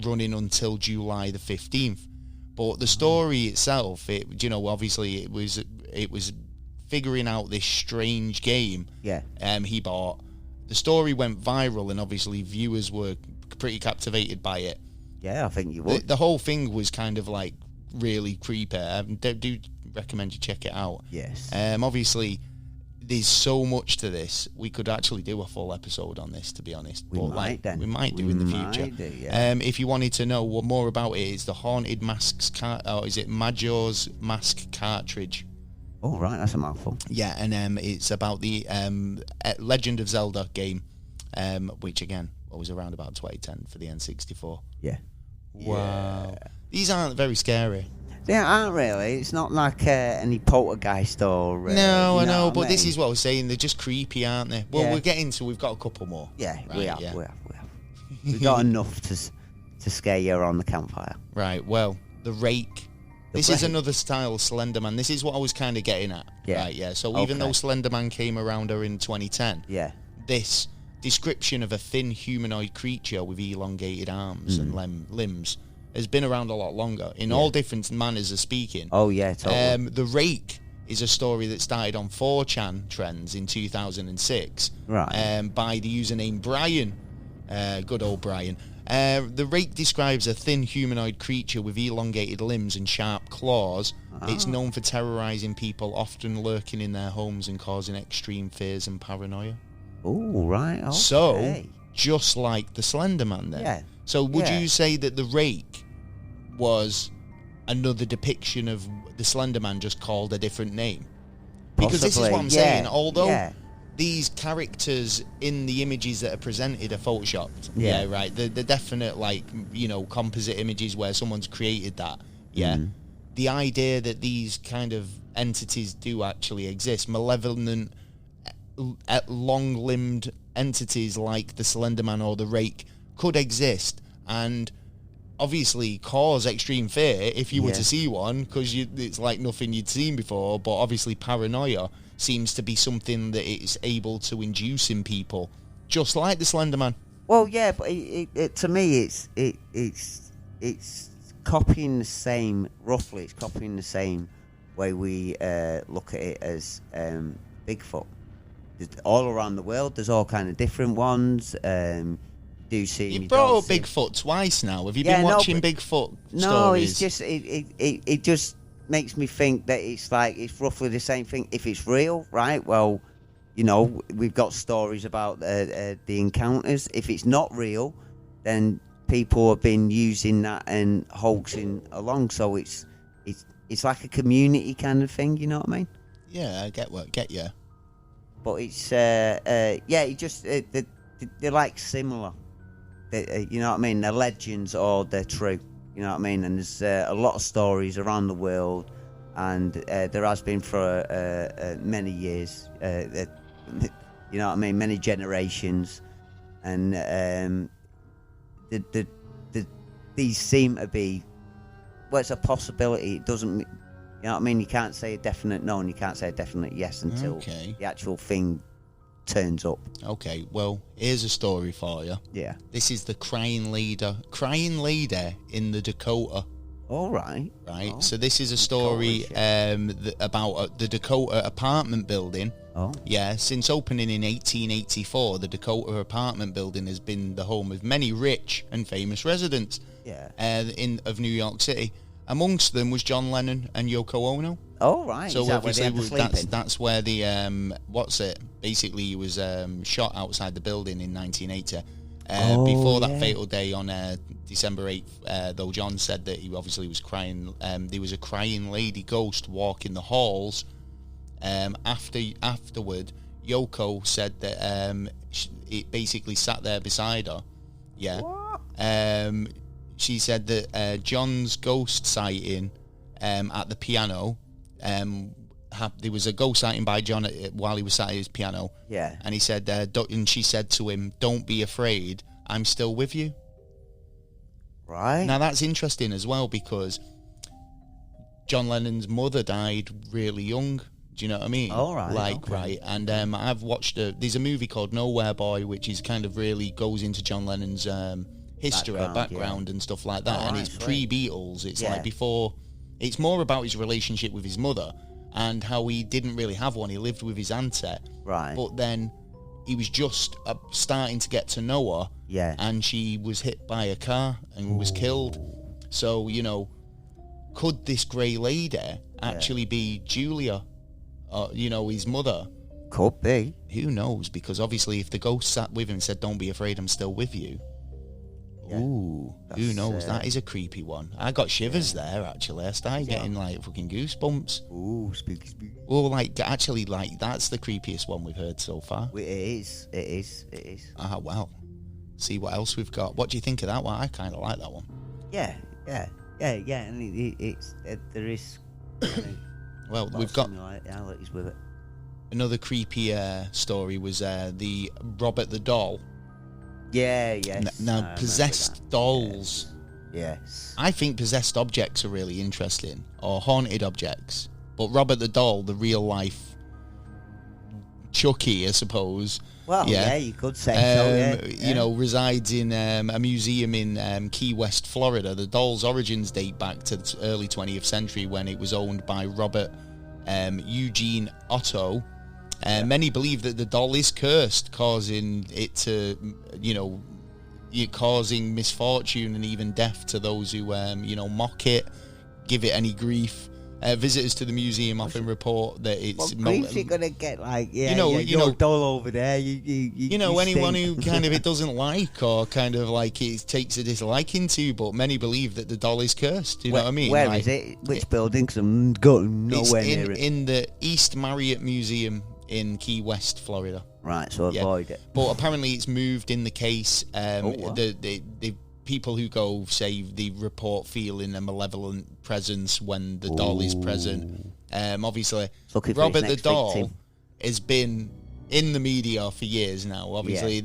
running until July the 15th. But the story itself, obviously it was figuring out this strange game he bought. The story went viral and obviously viewers were pretty captivated by it. Yeah, I think you would. The whole thing was kind of like really creepy. I do recommend you check it out. Yes. Obviously there's so much to this. We could actually do a full episode on this, to be honest. We might do in the future. Do, if you wanted to know what more about it, is the Haunted Masks is it Majora's Mask cartridge? Oh, right, that's a mouthful. Yeah, and it's about the Legend of Zelda game, which again was around about 2010 for the N64. Yeah. Wow. Yeah. These aren't very scary. They aren't really. It's not like any poltergeist or... no, I know, but this is what I was saying. They're just creepy, aren't they? Well, we've got a couple more. Yeah, right, we have. We've got enough to scare you on the campfire. Right, well, the Rake. This is another style Slenderman. This is what I was kind of getting at. Yeah. Right, yeah. So even though Slenderman came around in 2010, this description of a thin humanoid creature with elongated arms and limbs has been around a lot longer in all different manners of speaking. Oh, yeah, totally. The Rake is a story that started on 4chan trends in 2006 by the username Brian. Good old Brian. The Rake describes a thin humanoid creature with elongated limbs and sharp claws. It's known for terrorizing people, often lurking in their homes and causing extreme fears and paranoia. Oh, right. Okay. So, just like the Slenderman then. Yeah. So would you say that the Rake was another depiction of the Slenderman, just called a different name? Because this is what I'm saying. Although these characters in the images that are presented are photoshopped. Yeah, right. The definite, composite images where someone's created that. Yeah. Mm. The idea that these kind of entities do actually exist, malevolent long-limbed entities like the Slender Man or the Rake could exist and obviously cause extreme fear if you were to see one, because it's like nothing you'd seen before. But obviously paranoia seems to be something that it's able to induce in people, just like the Slender Man. Well, yeah, but to me, it's copying the same, roughly. It's copying the same way we look at it as Bigfoot. All around the world, there's all kind of different ones. Do see you brought up Bigfoot twice now. Have you been watching Bigfoot stories? No, it's just it just makes me think that it's like it's roughly the same thing. If it's real, right? Well, you know, we've got stories about the encounters. If it's not real, then people have been using that and hoaxing along. So it's like a community kind of thing. You know what I mean? Yeah, I get you. But it's it just they're like similar. You know what I mean? They're legends or they're true. You know what I mean? And there's a lot of stories around the world, and there has been for many years. You know what I mean? Many generations, and these seem to be. Well, it's a possibility. It doesn't. You know what I mean? You can't say a definite no, and you can't say a definite yes until the actual thing turns up. Okay, well, here's a story for you. Yeah. This is the crying lady in the Dakota. All right. Right. Oh. So this is a story about the Dakota apartment building. Oh. Yeah. Since opening in 1884, the Dakota apartment building has been the home of many rich and famous residents. Yeah. Of New York City. Amongst them was John Lennon and Yoko Ono. Oh, right. So obviously that's where the basically he was shot outside the building in 1980. Before that fatal day on December 8th, though John said that he obviously was crying. There was a crying lady ghost walking the halls. Afterward, Yoko said that it basically sat there beside her. Yeah. What? She said that John's ghost sighting at the piano. There was a ghost sighting by John while he was sat at his piano. Yeah. And he said, and she said to him, "Don't be afraid. I'm still with you." Right. Now that's interesting as well, because John Lennon's mother died really young. Do you know what I mean? All right. Right. And I've watched there's a movie called Nowhere Boy, which is kind of really goes into John Lennon's history, background and stuff like that. And it's pre-Beatles. It's like before. It's more about his relationship with his mother and how he didn't really have one. He lived with his auntie. Right. But then he was just starting to get to know her. Yeah. And she was hit by a car and was killed. So, you know, could this grey lady actually be Julia? His mother? Could be. Who knows? Because obviously if the ghost sat with him and said, "Don't be afraid, I'm still with you." Yeah. Ooh, who knows? That is a creepy one. I got shivers there, actually. I started getting, like, fucking goosebumps. Ooh, spooky. Oh, like, actually, like, that's the creepiest one we've heard so far. It is. Ah, well. See what else we've got. What do you think of that one? I kind of like that one. Yeah. And there is... well, we've got... similarities with it. Another creepy story was the Robert the Doll. Yeah, yes. Now, possessed dolls. Yes. I think possessed objects are really interesting, or haunted objects. But Robert the Doll, the real life Chucky, I suppose. Well, yeah you could say so, resides in a museum in Key West, Florida. The doll's origins date back to the early 20th century when it was owned by Robert Eugene Otto. Many believe that the doll is cursed, causing it to, causing misfortune and even death to those who, mock it, give it any grief. Visitors to the museum often report that it's... What grief you're going to get, like, your doll over there, anyone who kind of it doesn't like or kind of like it takes a disliking to, but many believe that the doll is cursed, you know what I mean? Where is it? Which building? Because I'm going nowhere near it. In the East Marriott Museum in Key West, Florida. Right, so avoid it. But apparently it's moved in the case. The people who go say they report feeling a malevolent presence when the doll is present. Obviously, Robert the Doll has been in the media for years now. Obviously, Yeah,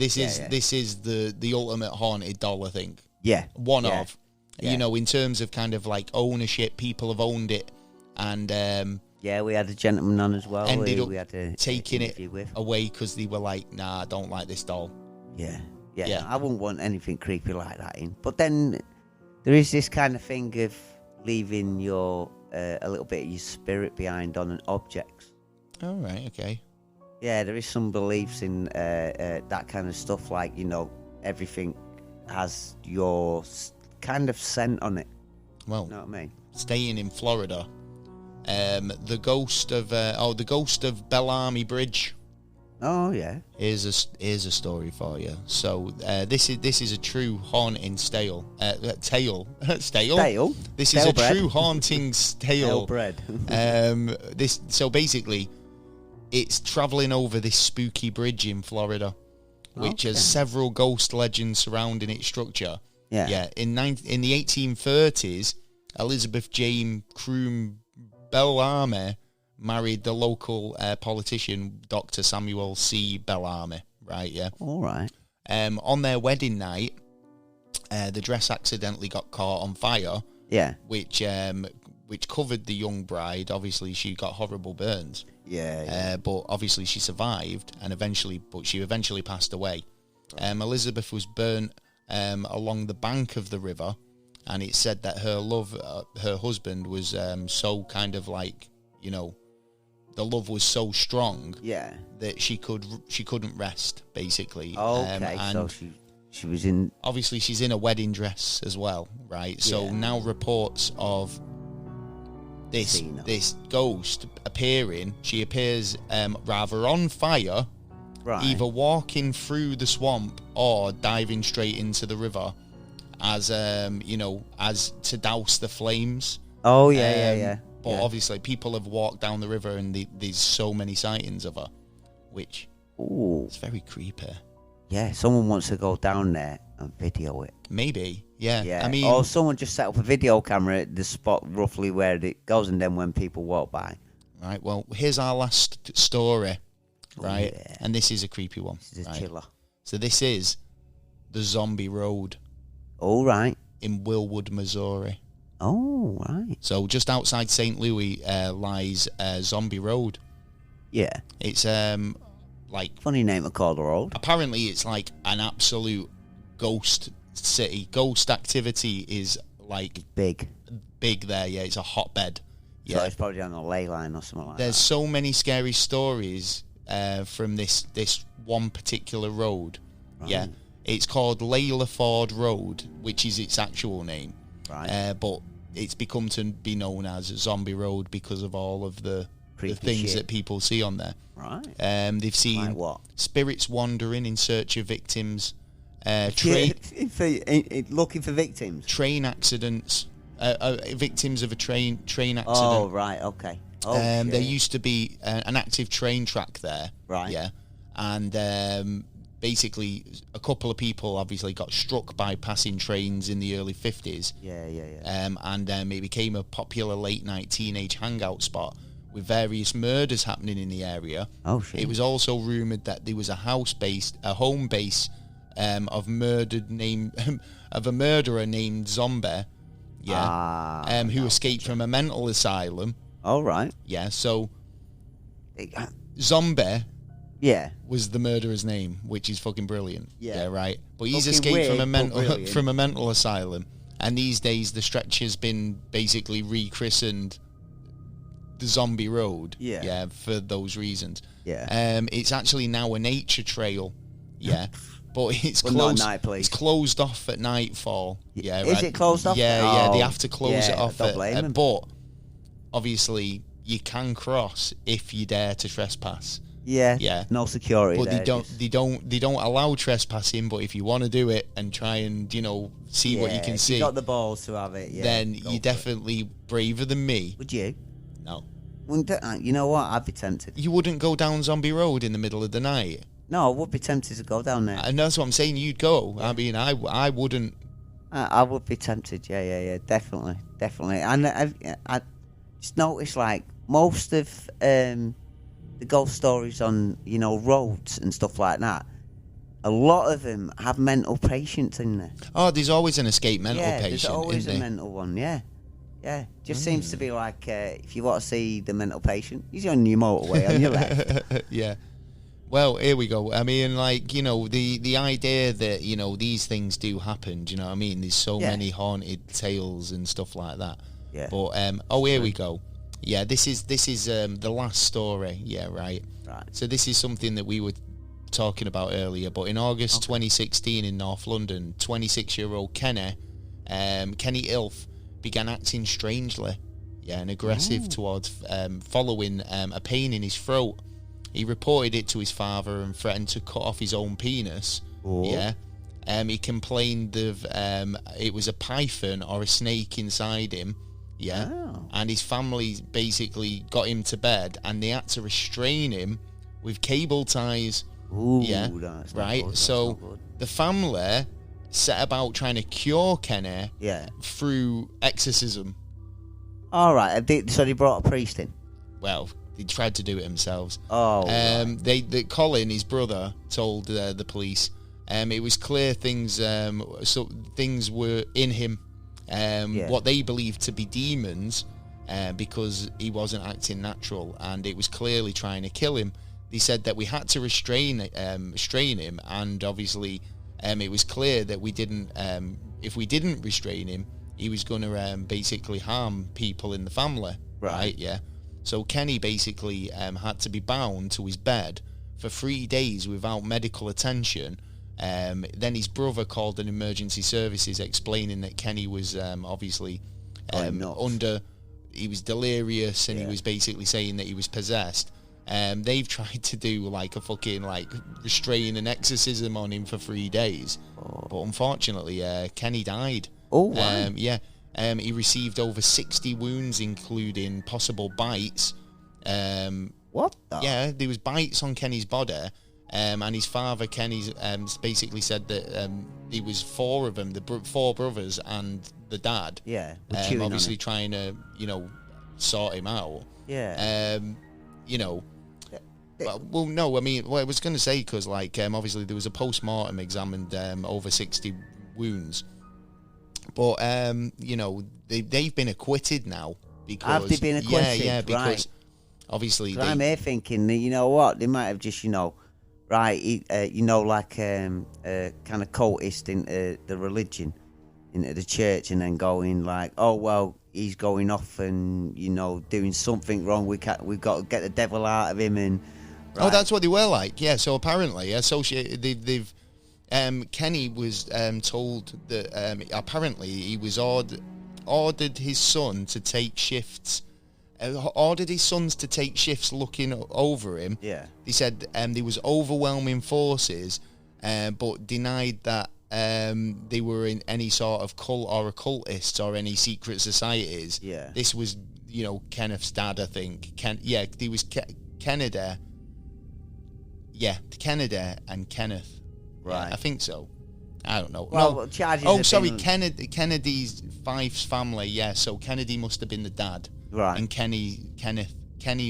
this is the ultimate haunted doll, I think. Yeah. One yeah. of, you know, in terms of kind of like ownership, people have owned it, and Yeah, we had a gentleman on as well. ended who up we had a taking it interview with. away because they were like, nah, I don't like this doll. Yeah. Yeah. I wouldn't want anything creepy like that in. But then there is this kind of thing of leaving your a little bit of your spirit behind on objects. All right, okay. Yeah, there is some beliefs in that kind of stuff. Like, you know, everything has your kind of scent on it. Well, You know what I mean? staying in Florida, the ghost of Bellarmine Bridge. Oh yeah. Here's a story for you. So this is a true haunting tale. Tale. Tale. This Tale is a bread. true haunting tale. Tale bread. So basically, it's traveling over this spooky bridge in Florida, which has several ghost legends surrounding its structure. Yeah. Yeah. In the 1830s, Elizabeth Jane Croom Bellarmine married the local politician, Dr. Samuel C. Bellarmine, right, yeah? All right. On their wedding night, the dress accidentally got caught on fire, Yeah. which covered the young bride. Obviously, she got horrible burns, Yeah. but obviously she survived, but she eventually passed away. Elizabeth was burnt along the bank of the river, and it said that her husband was so kind of like, you know, the love was so strong Yeah. that she couldn't rest, basically. Okay. And So she was in. obviously she's in a wedding dress as well, right? So Yeah. now reports of this ghost appearing. She appears rather on fire, Right. either walking through the swamp or diving straight into the river, as as to douse the flames. Oh yeah. But obviously, people have walked down the river, and there's so many sightings of her, which Ooh. is very creepy. Yeah. Someone wants to go down there and video it. Maybe, yeah. Yeah. I mean, or someone just set up a video camera at the spot roughly where it goes, and then when people walk by. right. Well, here's our last story, right? yeah. And this is a creepy one. This is a right? chiller. So this is the Zombie Road All right. in Willwood, Missouri. Oh right. So just outside St. Louis lies Zombie Road. Yeah. It's like, Funny name to call the road. apparently it's like an absolute ghost city. Ghost activity is like Big. big there. Yeah, it's a hotbed. So Yeah, it's probably on a ley line or something like there's that. so many scary stories from this one particular road. Yeah, Right. it's called Layla Ford Road, which is its actual name. Right. But it's become to be known as Zombie Road because of all of the Creepy things shit. that people see on there. Right. They've seen Like what? spirits wandering in search of victims, Looking for victims. train accidents, victims of a train accident. Oh right. Okay. Oh, There shit. used to be an active train track there. Right. Yeah. And basically, a couple of people obviously got struck by passing trains in the early 50s. Yeah. And it became a popular late-night teenage hangout spot with various murders happening in the area. Oh shit. It was also rumoured that there was a home base of a murderer named Zombie. Yeah. Who escaped from a mental asylum. All right. Yeah. So Zombie Yeah. was the murderer's name, which is fucking brilliant. Yeah. Right. But he's Fucking escaped from a weird, mental but brilliant. from a mental asylum, and these days the stretch has been basically rechristened the Zombie Road. Yeah. Yeah. For those reasons. Yeah. It's actually now a nature trail. Yeah. But it's Well, not a closed. night place. It's closed off at nightfall. Yeah. Is right. it closed off? Yeah. Oh, They have to close it yeah, off. don't blame 'em. But obviously, you can cross if you dare to trespass. Yeah. Yeah. No security. But there, just- they don't allow trespassing. But if you want to do it and try and see what you Yeah, can if see, You got the balls to have it. Yeah. then go you're for definitely braver than me. it. Would you? No, You know what? I'd be tempted. you wouldn't go down Zombie Road in the middle of the night. No, I would be tempted to go down there. And that's what I'm saying. You'd go. I mean, I wouldn't. I would be tempted. Yeah. Definitely. And I just noticed like most of the ghost stories on, roads and stuff like that, a lot of them have mental patients in there. Oh, there's always an escape mental patient, there's always isn't a there? mental one, yeah. Yeah, just seems to be like, if you want to see the mental patient, he's on your motorway on your left. Yeah. Well, here we go. I mean, like, the idea that, these things do happen, do you know what I mean? There's so many haunted tales and stuff like that. Yeah. But, here we go. Yeah, this is the last story. Yeah, right. Right. So this is something that we were talking about earlier, but in August 2016 in North London, 26-year-old Kenny Ilf began acting strangely, and aggressive towards following a pain in his throat. He reported it to his father and threatened to cut off his own penis. Oh. Yeah. He complained of it was a python or a snake inside him. Yeah. Oh. And his family basically got him to bed, and they had to restrain him with cable ties. Ooh, yeah. That's right. Good, so the family set about trying to cure Kenny through exorcism. All right. So they brought a priest in? Well, they tried to do it themselves. Oh. Right. Colin, his brother, told the police it was clear things were in him, what they believed to be demons, because he wasn't acting natural, and it was clearly trying to kill him. They said that we had to restrain him, and obviously it was clear that we didn't. If we didn't restrain him, he was going to basically harm people in the family. Right? Yeah. So Kenny basically had to be bound to his bed for 3 days without medical attention. Then his brother called an emergency services, explaining that Kenny was obviously he was delirious, and he was basically saying that he was possessed. They've tried to do like a fucking restrain and exorcism on him for 3 days, but unfortunately Kenny died. Oh, wow. He received over 60 wounds, including possible bites. What the? Yeah, there was bites on Kenny's body, and his father Kenny's basically said that there was 4 of them, the 4 brothers and the dad. Yeah, obviously trying to sort him out. Yeah. Well, no, I mean, I was going to say, because, obviously there was a post-mortem examined over 60 wounds. But, they've been acquitted now. Because, have they been acquitted? Yeah, because, right. obviously... I'm here thinking that, you know what, they might have just, kind of cultist into the religion, into the church, and then going oh, well, he's going off and, doing something wrong. We've got to get the devil out of him. And right. Oh, that's what they were like. Yeah, so apparently they've Kenny was told that apparently he was ordered his son to take shifts. Ordered his sons to take shifts looking over him. Yeah. He said there was overwhelming forces, but denied that they were in any sort of cult or occultists or any secret societies. Yeah. This was, Kenneth's dad, I think. There was Kennedy. Yeah, Kennedy and Kenneth. Right. Yeah, I think so. I don't know. Well, no. Sorry, Kennedy's wife's family. Yeah, so Kennedy must have been the dad. Right. And Kenny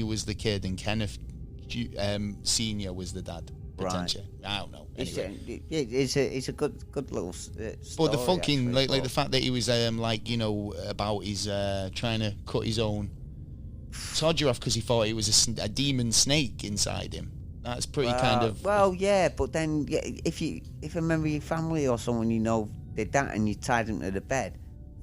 was the kid, and Kenneth Senior was the dad. Potentially. Right. I don't know. Anyway. It's a good little story. But the fucking actually, like the fact that he was about his trying to cut his own Todd off because he thought it was a demon snake inside him. That's pretty kind of... Well, yeah, but then if a member of your family or someone did that and you tied them to the bed,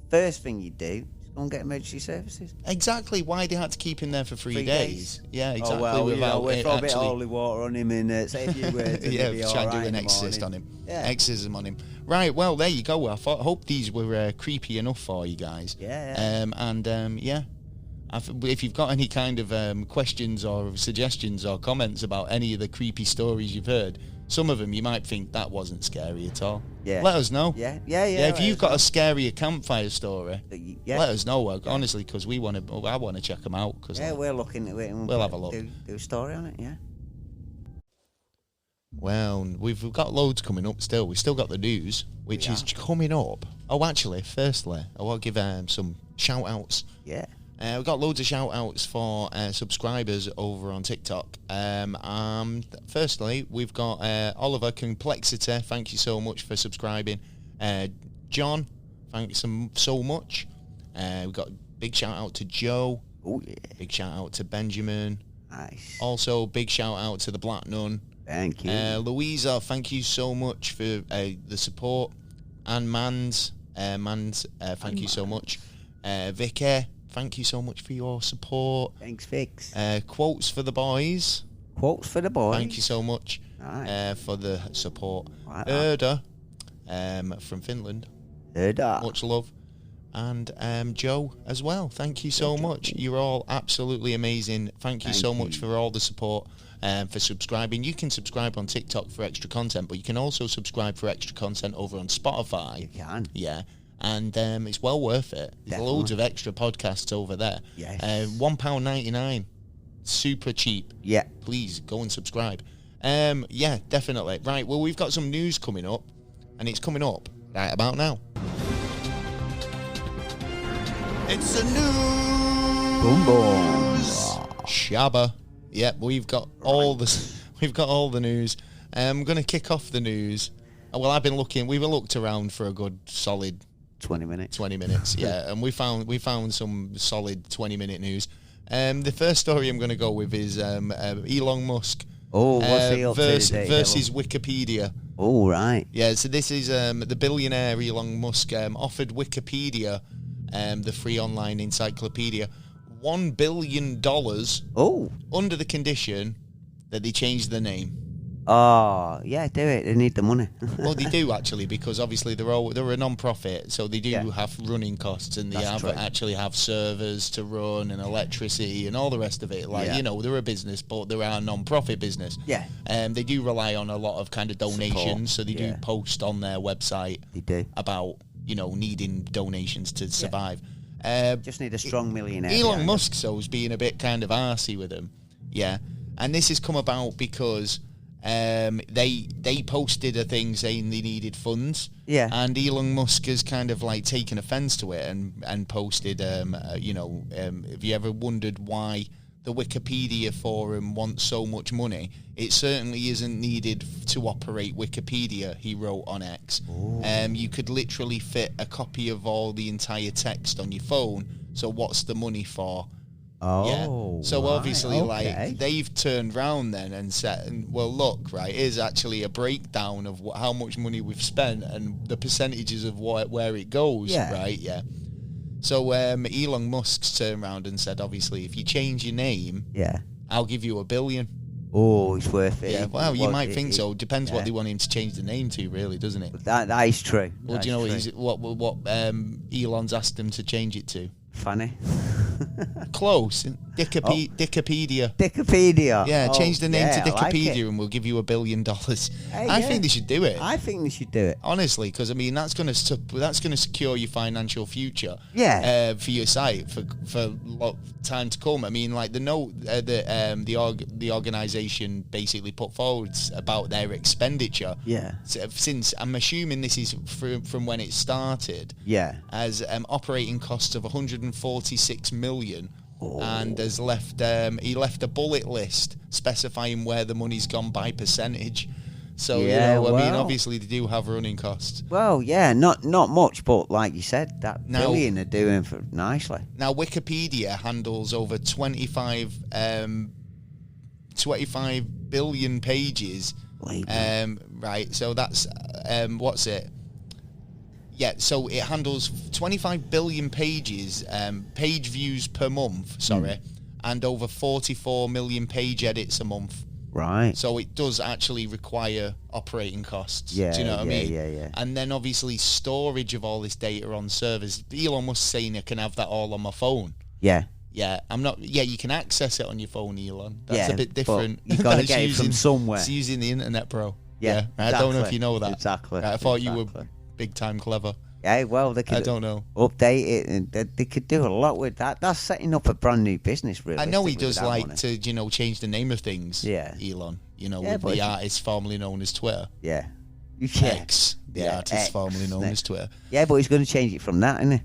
first thing you do is go and get emergency services. Exactly. Why they had to keep him there for 3 days. Yeah, exactly. Oh, well, we'll throw a bit of holy water on him and say a few words. Yeah, try and do an exorcist on him. Yeah. Exorcism on him. Right, well, there you go. I hope these were creepy enough for you guys. Yeah. Yeah. If you've got any kind of questions or suggestions or comments about any of the creepy stories you've heard, some of them you might think that wasn't scary at all. Yeah. Let us know. Yeah. If you've got a scarier campfire story, let us know. Honestly, because I want to check them out. Cause we're looking at it and we'll have a look. Do a story on it. Yeah. Well, we've got loads coming up still. We've still got the news, which is coming up. Oh, actually, firstly, I want to give some shout-outs. Yeah. We've got loads of shout-outs for subscribers over on TikTok. Firstly, we've got Oliver Complexity. Thank you so much for subscribing. John, thanks so much. We've got a big shout-out to Joe. Oh, yeah. Big shout-out to Benjamin. Nice. Also, big shout-out to the Black Nun. Thank you. Louisa, thank you so much for the support. And Mans, thank you so much. Vicky, thank you so much for your support. Thanks, Vix. Quotes for the boys. Quotes for the boys. Thank you so much for the support. Erda from Finland. Erda. Much love. And Joe as well. Thank you so much. You're all absolutely amazing. Thank you so much for all the support. For subscribing. You can subscribe on TikTok for extra content, but you can also subscribe for extra content over on Spotify. You can. Yeah. And it's well worth it. There's Definitely. loads of extra podcasts over there. Yes. £1.99. Super cheap. Yeah. Please go and subscribe. Yeah, definitely. Right, well, we've got some news coming up, and it's coming up right about now. It's the news. Boom, boom. Shabba. Yep, we've got all the news. I'm going to kick off the news. Well, we've looked around for a good solid 20 minutes. 20 minutes, yeah, and we found some solid 20-minute news. The first story I'm going to go with is Elon Musk. Oh, what's he up to today, versus Wikipedia. Oh, right. Yeah, so this is the billionaire Elon Musk offered Wikipedia, the free online encyclopedia, $1 billion. Oh. Under the condition that they change the name. Oh, yeah, do it. They need the money. Well, they do actually, because obviously they're a non-profit, so they do have running costs, and they actually have servers to run and electricity and all the rest of it. Like they're a business, but they are a non-profit business. Yeah. They do rely on a lot of kind of donations, Support. so they do post on their website. They do About needing donations to survive. Just need a strong millionaire. Elon Musk, so, is being a bit kind of arsey with them. Yeah. And this has come about because they posted a thing saying they needed funds. Yeah. And Elon Musk has kind of like taken offence to it and posted, have you ever wondered why the Wikipedia forum wants so much money? It certainly isn't needed to operate Wikipedia, he wrote on X. You could literally fit a copy of all the entire text on your phone, so what's the money for? Oh, So right, obviously, okay. like, they've turned round then and said, well, look, right, here's actually a breakdown of how much money we've spent and the percentages of where it goes, right? Yeah. So Elon Musk's turned around and said, obviously, if you change your name, I'll give you $1 billion. Oh, it's worth it. Yeah, well, you might think so. Depends what they want him to change the name to, really, doesn't it? That is true. Well, do you know what Elon's asked him to change it to? Funny. Close. Dickopedia. Dickopedia. Yeah, change the name to Dickopedia, like and we'll give you $1 billion. Hey, I think they should do it. I think they should do it. Honestly, because I mean that's going to secure your financial future. Yeah. For your site for time to come. I mean, like the note the organisation basically put forward about their expenditure. Yeah. Since I'm assuming this is from when it started. Yeah. As operating costs of 146 million. And has left he left a bullet list specifying where the money's gone by percentage. So I mean, obviously they do have running costs. Well, yeah, not much, but like you said, that billion are doing for nicely. Now Wikipedia handles over 25 billion pages. Right, so that's what's it? Yeah, so it handles 25 billion pages, page views per month, and over 44 million page edits a month. Right. So it does actually require operating costs. Yeah, do you know what I mean? Yeah. And then obviously storage of all this data on servers. Elon Musk saying I can have that all on my phone. Yeah. Yeah, I'm not. Yeah, you can access it on your phone, Elon. That's a bit different. You've got to get it from somewhere. It's using the internet, bro. Yeah. Exactly. I don't know if you know that. Exactly. Right, I thought you were big time clever. Yeah, well, they could. I don't know. Update it, and they could do a lot with that. That's setting up a brand new business, really. I know he does like to, change the name of things. Yeah. Elon. With the artist formerly known as Twitter. Yeah. X, the artist formerly known as Twitter. Yeah, but he's going to change it from that, isn't he?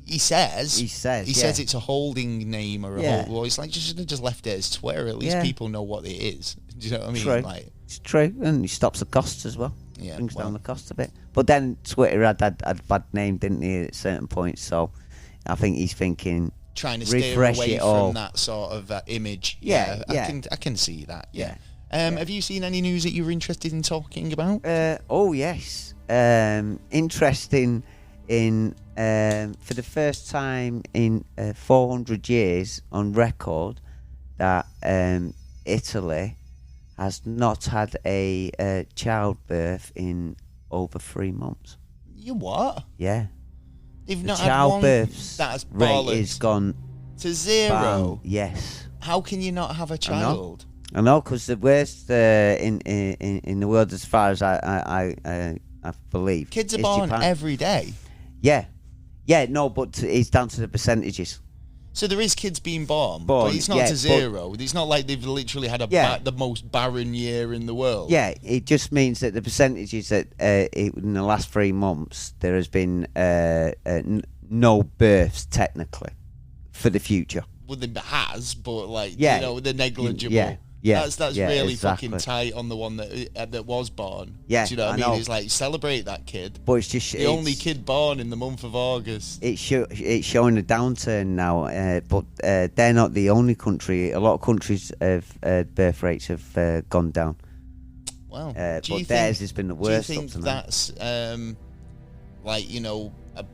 He says it's a holding name or a hold. Well, it's like you should have just left it as Twitter. At least people know what it is. Do you know what I mean? True. Like, it's true, and it stops the costs as well. Yeah, brings down the cost a bit. But then Twitter had a bad name, didn't he, at certain points? So I think he's thinking trying to steer away from that sort of image. I can see that. Yeah. Have you seen any news that you were interested in talking about? Oh yes, interesting. In for the first time in 400 years on record, that Italy has not had a childbirth in over 3 months. You what? Yeah. They've not the had one. That's rate is gone to zero. Yes. How can you not have a child? I know, because the worst in the world, as far as I believe, kids are born Japan. Every day. Yeah, no, but it's down to the percentages. So there is kids being born, but it's not to zero. It's not like they've literally had the most barren year in the world. Yeah, it just means that the percentages that in the last 3 months there has been no births technically for the future. Well, there has, but they're negligible. Yeah, that's really fucking tight on the one that was born. Yeah, do you know what I mean? It's like, celebrate that kid. But it's just the only kid born in the month of August. It's showing a downturn now, but they're not the only country. A lot of countries' birth rates have gone down. Well, but theirs has been the worst. Do you think that's a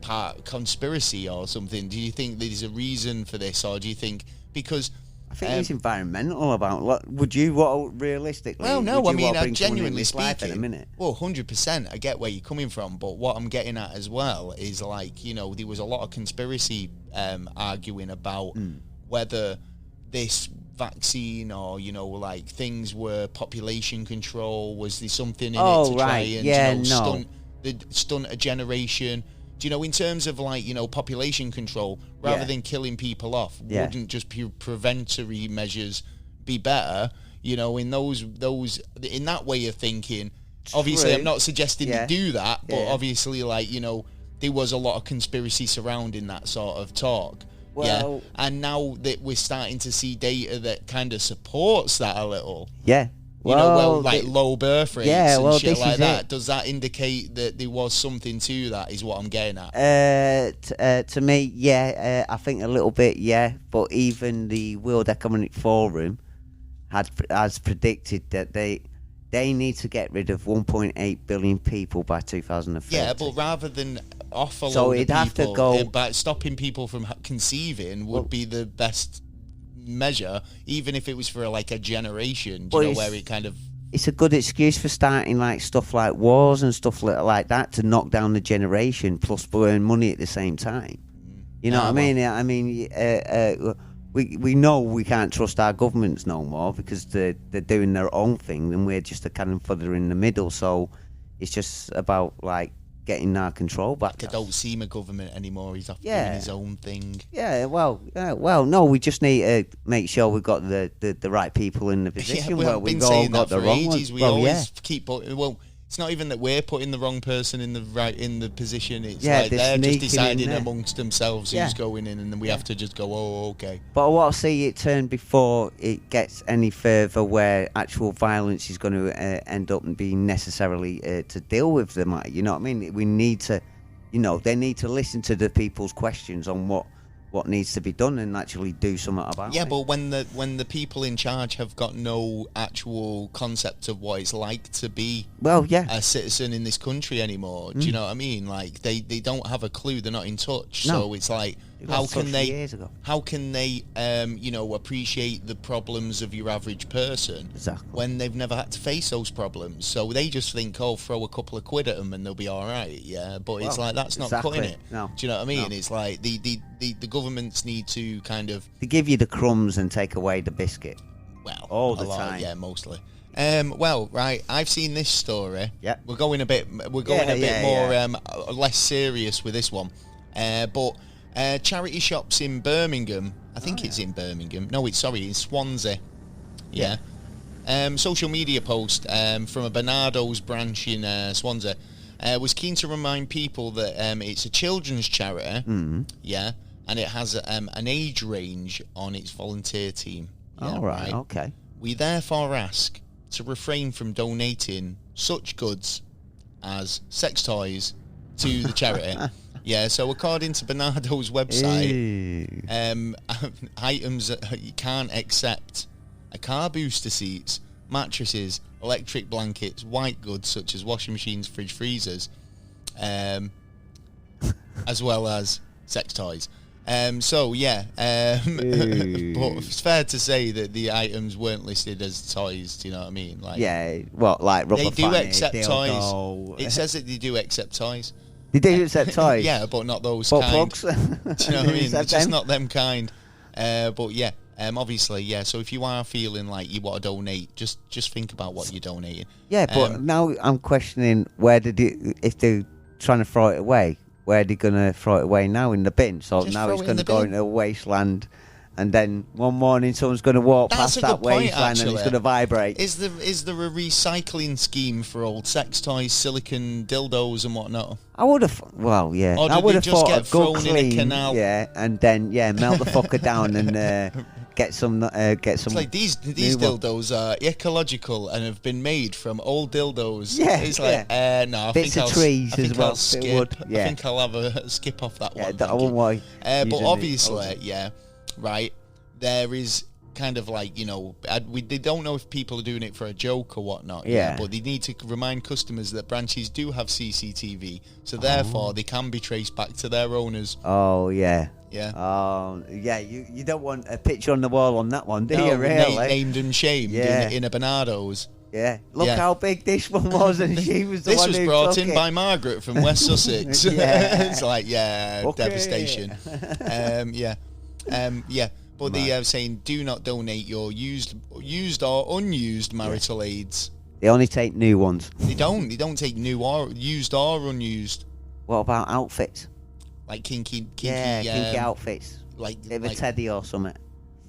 part conspiracy or something? Do you think there's a reason for this, or do you think because? I think it's environmental about. Would you realistically? Well, no. I mean, genuinely speaking, in a minute? Well, 100%. I get where you're coming from, but what I'm getting at as well is there was a lot of conspiracy arguing about whether this vaccine or things were population control. Was there something in it to try and stunt a generation? Do you know, in terms of population control, rather than killing people off, wouldn't just preventary measures be better? In those in that way of thinking. Obviously, I'm not suggesting to do that, but obviously, there was a lot of conspiracy surrounding that sort of talk. Well, and now that we're starting to see data that kind of supports that a little. Yeah. Low birth rates and shit like that. It. Does that indicate that there was something to that, is what I'm getting at? To me, I think a little bit, but even the World Economic Forum has predicted that they need to get rid of 1.8 billion people by 2030. Yeah, but rather than off a so load it'd of have people, to go, by stopping people from conceiving would be the best measure, even if it was for a generation. Do you know where it kind of? It's a good excuse for starting stuff like wars and stuff like that to knock down the generation, plus earn money at the same time. You know what I mean? I mean, we know we can't trust our governments no more because they're doing their own thing, and we're just a cannon fodder in the middle. So it's just about getting our control back. I don't see my government anymore. He's off doing his own thing. Yeah, well, no, we just need to make sure we've got the right people in the position where we've all got the wrong ones. We always keep putting. Well, it's not even that we're putting the wrong person in the position. It's they're just deciding amongst themselves who's going in, and then we have to just go, oh, okay. But I want to see it turn before it gets any further, where actual violence is going to end up being necessarily to deal with them. You know what I mean? We need to, they need to listen to the people's questions on what needs to be done and actually do something about it. Yeah, but when the people in charge have got no actual concept of what it's like to be a citizen in this country anymore, do you know what I mean? They don't have a clue, they're not in touch. No. So it's how can they appreciate the problems of your average person when they've never had to face those problems? So they just think, throw a couple of quid at them and they'll be all right. Yeah, but it's that's not cutting it. No. Do you know what I mean? No. It's the governments need to kind of they give you the crumbs and take away the biscuit. Well, all the time. Yeah, mostly. Right. I've seen this story. Yeah. We're going a bit more less serious with this one. But charity shops in Birmingham. I think it's in Birmingham. No, in Swansea. Yeah. Social media post from a Bernardo's branch in Swansea Was keen to remind people that it's a children's charity, yeah, and it has an age range on its volunteer team. Yeah, all right, okay. We therefore ask to refrain from donating such goods as sex toys to the charity. Yeah, so according to Bernardo's website, items you can't accept are car booster seats, mattresses, electric blankets, white goods such as washing machines, fridge, freezers, as well as sex toys. So yeah, but it's fair to say that the items weren't listed as toys. Do you know what I mean? Like, yeah, what, like rubber they do fanny, accept dildo. toys. It says that they do accept toys. They do accept toys? Yeah, but not those Butt kind. plugs? Do you know what I mean? It's just them? not them kind. But yeah, obviously, yeah. So if you are feeling like you want to donate, just think about what you're donating. Yeah, but now I'm questioning if they're trying to throw it away, where are they going to throw it away now? In the bin? So Just now throw it's it going in to the go bin. into a wasteland, and then one morning someone's going to walk That's past a that good point, wasteland and it's actually. going to vibrate. Is there a recycling scheme for old sex toys, silicone dildos, and whatnot? I would have, well, yeah. Or do I would they have just thought get of good thrown in a clean, canal? yeah, and then melt the fucker down and get some. It's like these new one. dildos are ecological and have been made from old dildos. Yeah, It's like, no, I Bits think of I'll, trees I think as well, I'll bit of skip. wood, yeah. I think I'll have a skip off that Yeah, one. I thank wouldn't you. worry. But obviously, yeah, right, there is kind of like, they don't know if people are doing it for a joke or whatnot. Yeah. But they need to remind customers that branches do have CCTV, so therefore they can be traced back to their owners. Oh, yeah. Yeah. Oh, yeah. You don't want a picture on the wall on that one, do No, you, really? named and shamed Yeah. in a Bernardo's. Yeah. Look Yeah. how big this one was, and she was the This one was who brought took in it. by Margaret from West Sussex. Yeah. It's like, Okay. devastation. Yeah. But they are saying, do not donate your used or unused marital aids. They only take new ones. They don't take new or used or unused. What about outfits? Like kinky kinky outfits. like Bit of a teddy or something.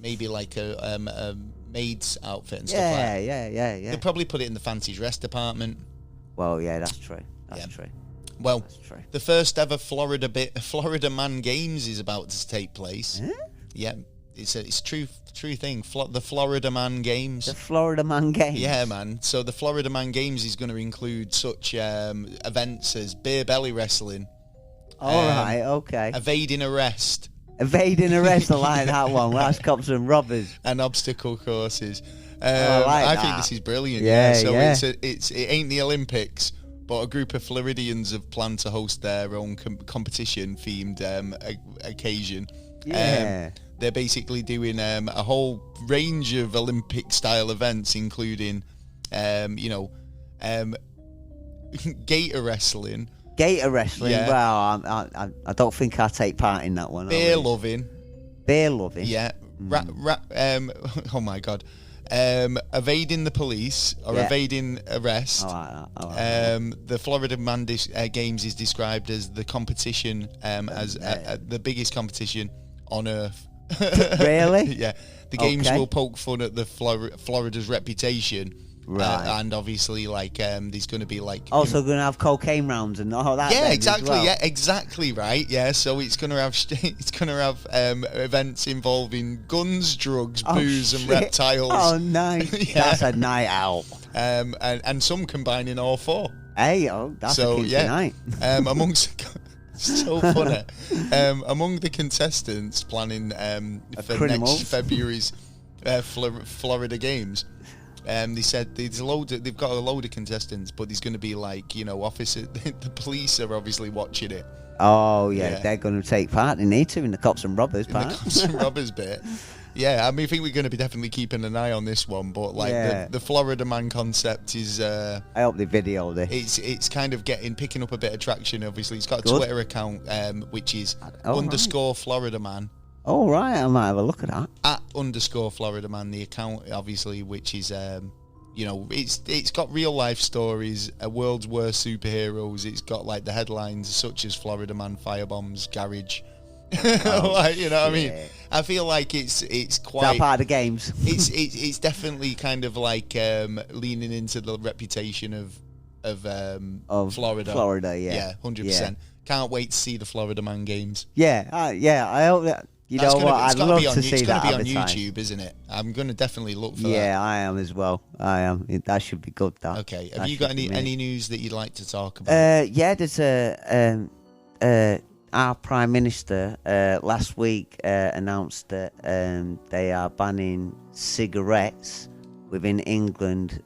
maybe like a maid's outfit and stuff Yeah, like that. yeah. They'll probably put it in the fancy dress department. Well, yeah, that's true. That's Yeah. true. Well, That's true. the first ever Florida Man Games is about to take place. Huh? Yeah, it's a true thing. The Florida Man Games. The Florida Man Games. Yeah, man. So the Florida Man Games is going to include such events as beer belly wrestling, All right, okay. evading arrest, Evading arrest, I like that one. Last cops and robbers. and obstacle courses. I think that. this is brilliant. Yeah, So yeah. it ain't the Olympics, but a group of Floridians have planned to host their own competition themed occasion. Yeah. They're basically doing a whole range of Olympic style events, including gator wrestling, Gator wrestling. Yeah. Well, I don't think I take part in that one. beer loving, Beer loving. yeah, oh my god, evading the police or Yeah. evading arrest. I like that. I like that. The Florida Man Games is described as the competition, as the biggest competition on Earth. Really? Yeah. The games Okay. will poke fun at the Florida's reputation. Right. And obviously, there's going to be Also going to have cocaine rounds and all that. yeah, then as exactly. well. Yeah, exactly. Right. Yeah. So it's going to have events involving guns, drugs, Oh, booze, and shit. reptiles. Oh, nice. Yeah. That's a night out. And some combining all four. Hey, that's a kinky night. Amongst so funny. Among the contestants planning for criminals. next February's Florida Games, they said they've got a load of contestants, but there's going to be officer. The police are obviously watching it. Oh, yeah, Yeah. they're going to take part. They need to in the cops and robbers In the part. cops and robbers bit. Yeah, I mean, I think we're going to be definitely keeping an eye on this one, but Yeah. the Florida Man concept is I hope they video this. it's kind of picking up a bit of traction. Obviously, it's got a Good. Twitter account which is Oh, _ Florida Man. All right, I might have a look at that. At _ Florida Man, the account obviously, which is it's got real life stories, world's worst superheroes. It's got the headlines such as Florida Man firebombs garage. You know what I mean? shit. I feel like it's Is that quite. part of the games? It's definitely kind of leaning into the reputation of of Florida. Florida, yeah. Yeah, 100%. Can't wait to see the Florida Man games. Yeah, I hope that. I'd love to see that. It's going to be on YouTube, isn't it? I'm going to definitely look for that. Yeah, I am as well. I am. That should be good, that. Okay. Have you got any news that you'd like to talk about? Yeah, there's our Prime Minister last week announced that they are banning cigarettes within England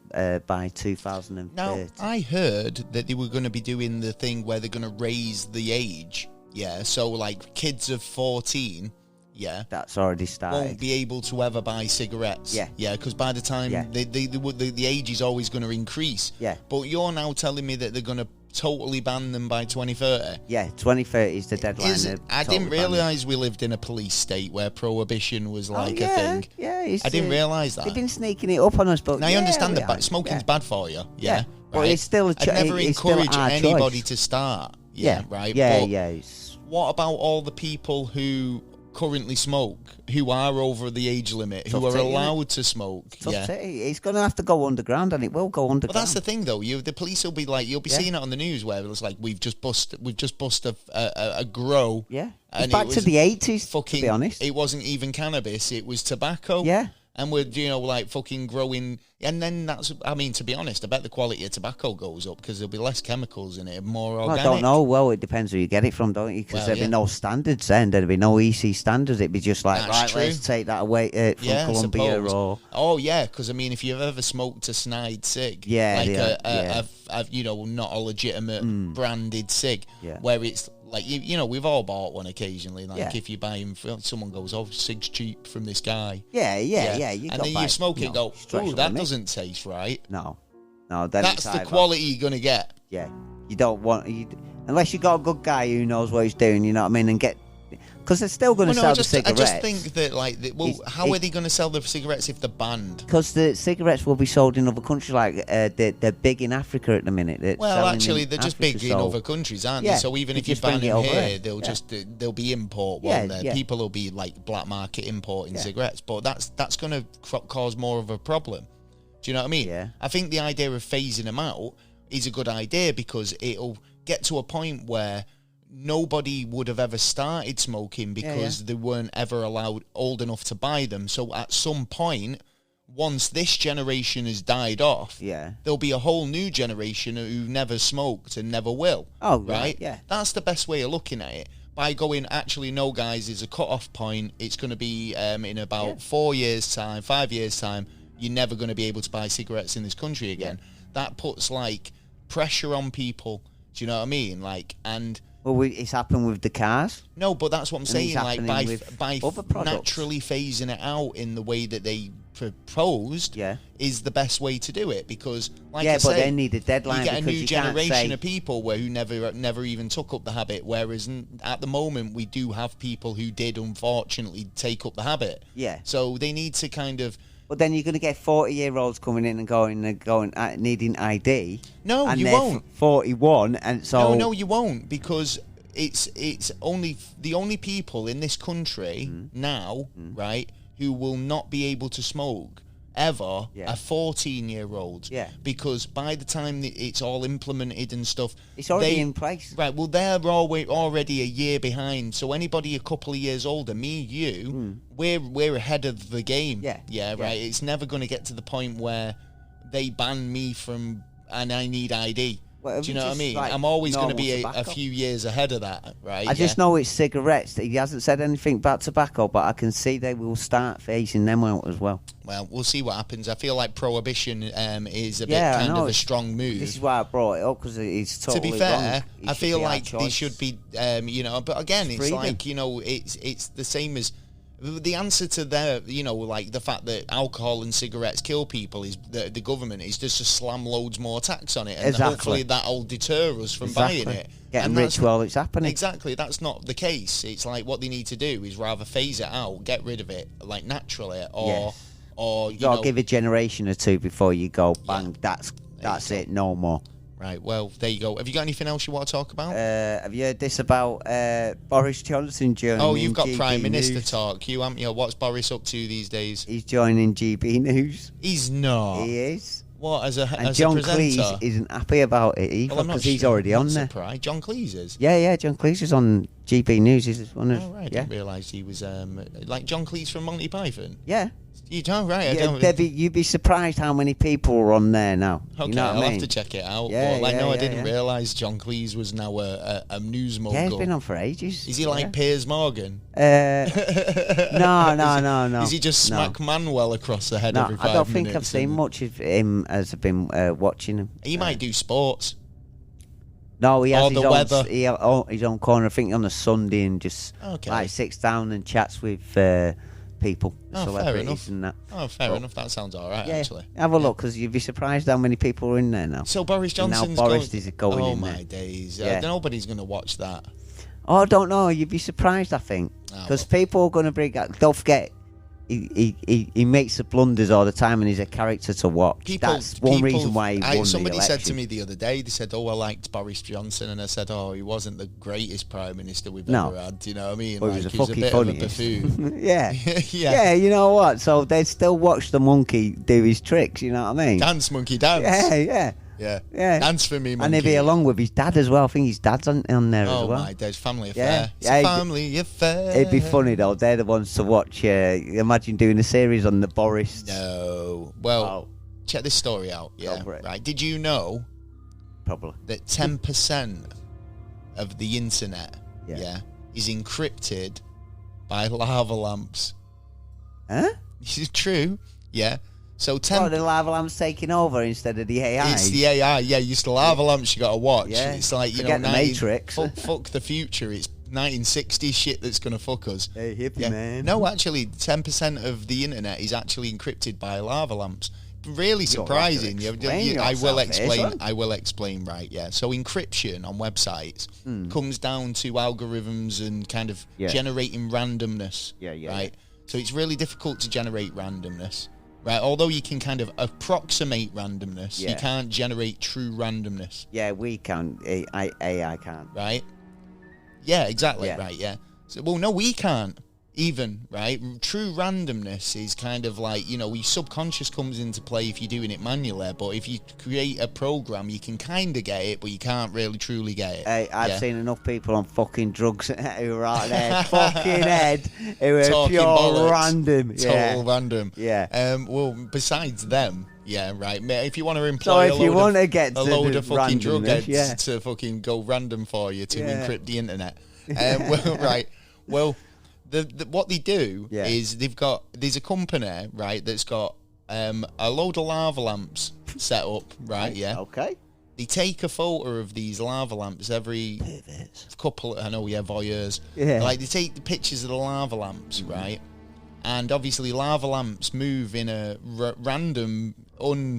by 2030. Now, I heard that they were going to be doing the thing where they're going to raise the age. Yeah, so like kids of 14... Yeah, that's already started. Won't be able to ever buy cigarettes. Yeah, because by the time the age is always going to increase. Yeah, but you're now telling me that they're going to totally ban them by 2030. Yeah, 2030 is the deadline. I didn't realise we lived in a police state where prohibition was like a thing. Yeah, I didn't realise that. They've been sneaking it up on us, but now I understand that smoking's bad for you. Yeah, right? But it's still I'd never encourage anybody to start. Right. Yeah. What about all the people who currently smoke, who are over the age limit, who are allowed to smoke? It's going to have to go underground, and it will go underground. Well, that's the thing, though. The police will be like, you'll be seeing it on the news where it's like, we've just bust a grow. Yeah, it's back to the 80s. To be honest, it wasn't even cannabis; it was tobacco. Yeah. And we're, like fucking growing. And then to be honest, I bet the quality of tobacco goes up because there'll be less chemicals in it, more organic. I don't know. Well, it depends where you get it from, don't you? Because there'd be no standards then. There'd be no EC standards. It'd be just like, let's take that away from Colombia or... Oh, yeah, because, if you've ever smoked a snide cig, not a legitimate branded cig, where it's like, we've all bought one occasionally. Like, if you buy him, someone goes, cig's cheap from this guy. Yeah. And then you smoke it and go, oh, that doesn't taste right. No. That's the quality you're going to get. Yeah. You don't want... unless you got a good guy who knows what he's doing, you know what I mean, and get... Because they're still going to sell the cigarettes. I just think that, how are they going to sell the cigarettes if they're banned? Because the cigarettes will be sold in other countries, like they're big in Africa at the minute. Well, actually, they're just big in other countries, aren't they? So even if you ban them here, they'll be import, won't they? People will be like black market importing cigarettes, but that's going to cause more of a problem. Do you know what I mean? Yeah. I think the idea of phasing them out is a good idea because it'll get to a point where nobody would have ever started smoking because they weren't ever allowed old enough to buy them. So at some point, once this generation has died off, there'll be a whole new generation who never smoked and never will. Oh, right. Yeah. That's the best way of looking at it. By going, actually, no, guys, there's a cut-off point. It's going to be in about 4 years' time, 5 years' time. You're never going to be able to buy cigarettes in this country again. That puts, pressure on people. Do you know what I mean? Well, it's happened with the cars. No, but that's what I'm saying. By naturally phasing it out in the way that they proposed is the best way to do it. Because, I say, but they need a deadline. You get a new generation of people who never even took up the habit. Whereas at the moment, we do have people who did unfortunately take up the habit. Yeah. So they need to kind of. But then you're going to get 40-year-olds coming in and going needing ID. No, and you won't. 41, and so no, you won't, because it's only the only people in this country now, right, who will not be able to smoke ever are 14-year-olds. Yeah. Because by the time it's all implemented and stuff, it's already in place. Right. Well, they're already a year behind. So anybody a couple of years older, me, you, we're ahead of the game. Yeah. Right. It's never going to get to the point where they ban me from and I need ID. Well, do you know what I mean? I'm always going to be a few years ahead of that, right? I just know it's cigarettes. He hasn't said anything about tobacco, but I can see they will start phasing them out as well. Well, we'll see what happens. I feel like prohibition is a bit kind of a strong move. This is why I brought it up, because it's totally wrong. To be fair, I feel like they should be, but again, it's like, it's the same as... The answer to their, the fact that alcohol and cigarettes kill people is the government is just to slam loads more tax on it, and hopefully that'll deter us from buying it. Getting rich while it's happening. Exactly, that's not the case. It's like what they need to do is rather phase it out, get rid of it, naturally, or you got to give a generation or two before you go bang. That's it, no more. Right, well, there you go. Have you got anything else you want to talk about? Have you heard this about Boris Johnson joining? Oh, you've got GB Prime Minister News? talk. You haven't. What's Boris up to these days? He's joining GB News. He's not. He is. What, as a John presenter? Cleese isn't happy about it either because he's already on there. Surprised. John Cleese is? Yeah, John Cleese is on GB News. He's one of... Oh, right. I didn't realise he was, like John Cleese from Monty Python? Yeah. You don't, right? You'd be surprised how many people are on there now. Okay, you know what I'll I mean? have to check it out. Yeah, but, I yeah, didn't yeah. realise John Cleese was now a news mogul. Yeah, he's been on for ages. Is he like Piers Morgan? No. Is he just smack Manuel across the head every 5 minutes? I don't think I've seen much of him as I've been watching him. He might do sports. No, he has Or the weather. His own corner, I think, on a Sunday and just like sits down and chats with people, celebrities and that. Oh, fair enough. That sounds all right, actually. Have a look, because you'd be surprised how many people are in there now. So Boris Johnson's now Boris is going in there. Oh, my days. Yeah. Nobody's going to watch that. Oh, I don't know. You'd be surprised, I think. Because people are going to bring out... Don't forget, he makes the blunders all the time and he's a character to watch. That's one reason why he won somebody the election. said to me the other day, they said, I liked Boris Johnson. And I said, he wasn't the greatest Prime Minister we've ever had. Do you know what I mean? Well, like, he was a bit funny of a buffoon. yeah, you know what? So they'd still watch the monkey do his tricks, you know what I mean? Dance, monkey, dance. Yeah. Dance for me, monkey. And he'd be along with his dad as well. I think his dad's on there as well. Oh my days, family affair. Yeah. It's a family affair. It'd be funny though. They're the ones to watch. Imagine doing a series on the Boris. No. Well, check this story out. Yeah. Right. Did you know? Probably. That 10% of the internet, is encrypted by lava lamps. Huh? This is true. Yeah. So the lava lamp's taking over instead of the AI. It's the AI. Yeah, it's the lava lamps you got to watch. Yeah. It's like, the Matrix. Fuck the future. It's 1960s shit that's going to fuck us. Hey, hippie man. No, actually, 10% of the internet is actually encrypted by lava lamps. Really surprising. I will explain. Right. Yeah. So encryption on websites comes down to algorithms and kind of generating randomness. Right. So it's really difficult to generate randomness. Right, although you can kind of approximate randomness, you can't generate true randomness. Yeah, we can. AI can't. Right? Yeah, exactly. Yeah. Right, yeah. So, well, no, we can't even, right? True randomness is kind of like, your subconscious comes into play if you're doing it manually, but if you create a program, you can kind of get it, but you can't really truly get it. Hey, I've seen enough people on fucking drugs who are out there fucking head, who are talking pure bollocks, random. Total random. Yeah. Well, besides them, yeah, right. If you want to employ a load of fucking drug heads to fucking go random for you to encrypt the internet. Well, right. Well, what they do is there's a company, right, that's got a load of lava lamps set up, right, Okay. They take a photo of these lava lamps every couple, voyeurs. Yeah. Like, they take the pictures of the lava lamps, right, and obviously lava lamps move in a random,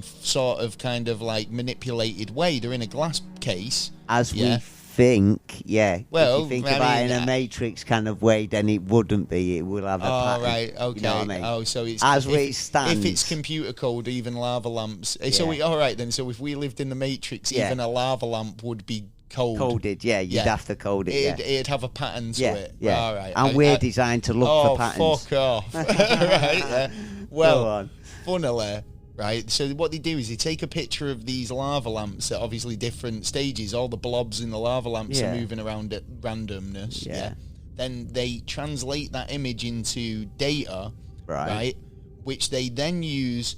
sort of kind of like manipulated way. They're in a glass case. As we think, well, if you think about it in a Matrix kind of way, then it wouldn't be. It will have a pattern. Right, okay. You know what I mean? Oh, so it's it stands. If it's computer code, even lava lamps. Yeah. So all right then. So if we lived in the Matrix, even a lava lamp would be coded. Yeah, you'd have to code it. It'd have a pattern to it. Yeah. All right. And we're designed to look for patterns. Fuck off. Right. Yeah. Well, funnily. Right, so what they do is they take a picture of these lava lamps at obviously different stages. All the blobs in the lava lamps are moving around at randomness. Yeah. Then they translate that image into data, right? Which they then use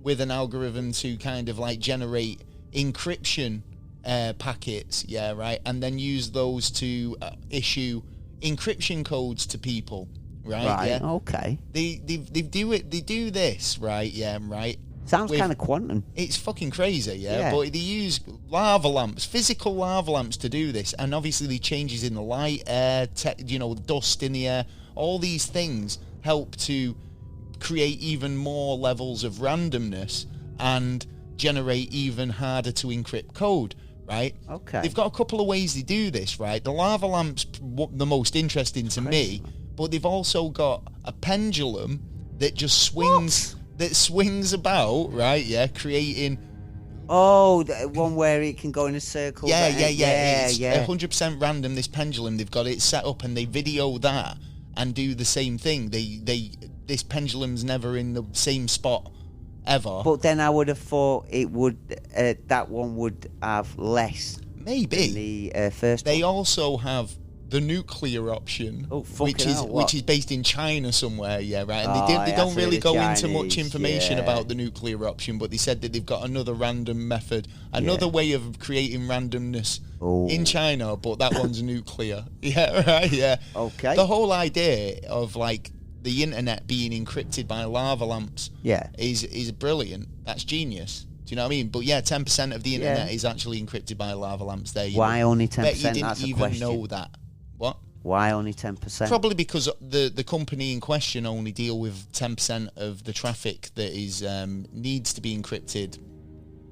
with an algorithm to kind of like generate encryption packets. Yeah, right, and then use those to issue encryption codes to people. Right. Yeah. Okay. They do this. Right. Yeah. Right. Sounds kind of quantum. It's fucking crazy, yeah? But they use lava lamps, physical lava lamps to do this, and obviously the changes in the light, air, dust in the air, all these things help to create even more levels of randomness and generate even harder to encrypt code, right? Okay. They've got a couple of ways they do this, right? The lava lamp's the most interesting to me, but they've also got a pendulum that just swings... That swings about, right? Yeah, creating. Oh, the one where it can go in a circle. Yeah. It's 100% random. This pendulum, they've got it set up, and they video that and do the same thing. This pendulum's never in the same spot ever. But then I would have thought it would that one would have less. Maybe than the first. They one. also have the nuclear option, which is based in China somewhere. Yeah, right. And they don't really go into much information about the nuclear option, but they said that they've got another random method, another way of creating randomness in China, but that one's nuclear. Yeah, right. Yeah. Okay. The whole idea of like the internet being encrypted by lava lamps, is brilliant. That's genius. Do you know what I mean? But yeah, 10% of the internet is actually encrypted by lava lamps. There. Why only 10%? Bet you didn't That's even a question. know that. What? Why only 10%? Probably because the company in question only deal with 10% of the traffic that is needs to be encrypted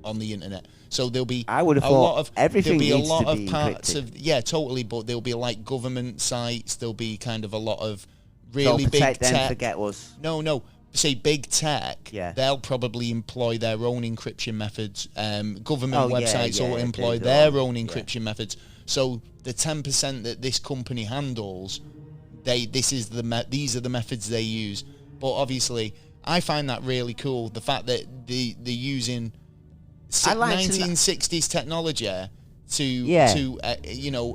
on the internet. So there'll be I would have thought everything there'll be needs a lot to of be parts encrypted. of totally, but there'll be like government sites. There'll be kind of a lot of really big protect them, tech. forget us. No. Say big tech, Yeah. they'll probably employ their own encryption methodes. Government websites will employ they their do. own encryption methods. So the 10% that this company handles, these are the methods they use. But obviously, I find that really cool. The fact that they're using 1960s technology to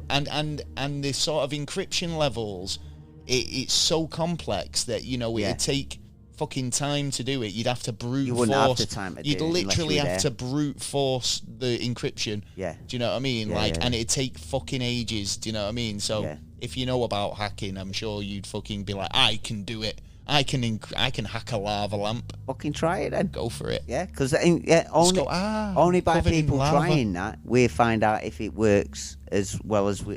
and the sort of encryption levels. It's so complex that it'd take fucking time to do it. You'd have to brute You force. wouldn't have the time to do You'd it literally unless you were have to brute force the encryption. Yeah. Do you know what I mean? And it'd take fucking ages. Do you know what I mean? So if you know about hacking, I'm sure you'd fucking be like, I can do it. I can hack a lava lamp. Fucking try it then. Go for it. Yeah, because only by people trying that we find out if it works as well as we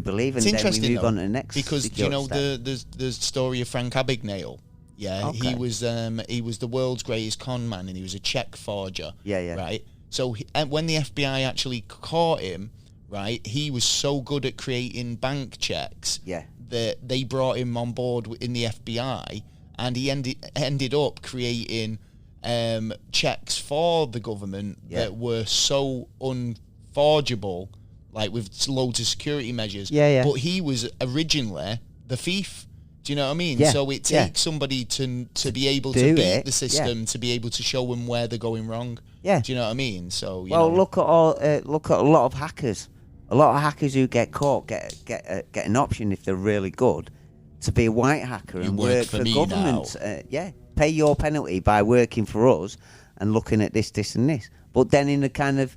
believe, and then we move on to the next. Because the story of Frank Abagnale. Yeah, okay. he was the world's greatest con man, and he was a check forger. Yeah. Right. So when the FBI actually caught him, right, he was so good at creating bank checks. Yeah. That they brought him on board in the FBI, and he ended up creating checks for the government that were so unforgeable, like with loads of security measures. Yeah. But he was originally the thief. Do you know what I mean? Yeah. So it takes somebody to be able to beat the system, to be able to show them where they're going wrong. Yeah. Do you know what I mean? So look at a lot of hackers. A lot of hackers who get caught get an option if they're really good to be a white hacker and work for government. Pay your penalty by working for us and looking at this, and this. But then in a kind of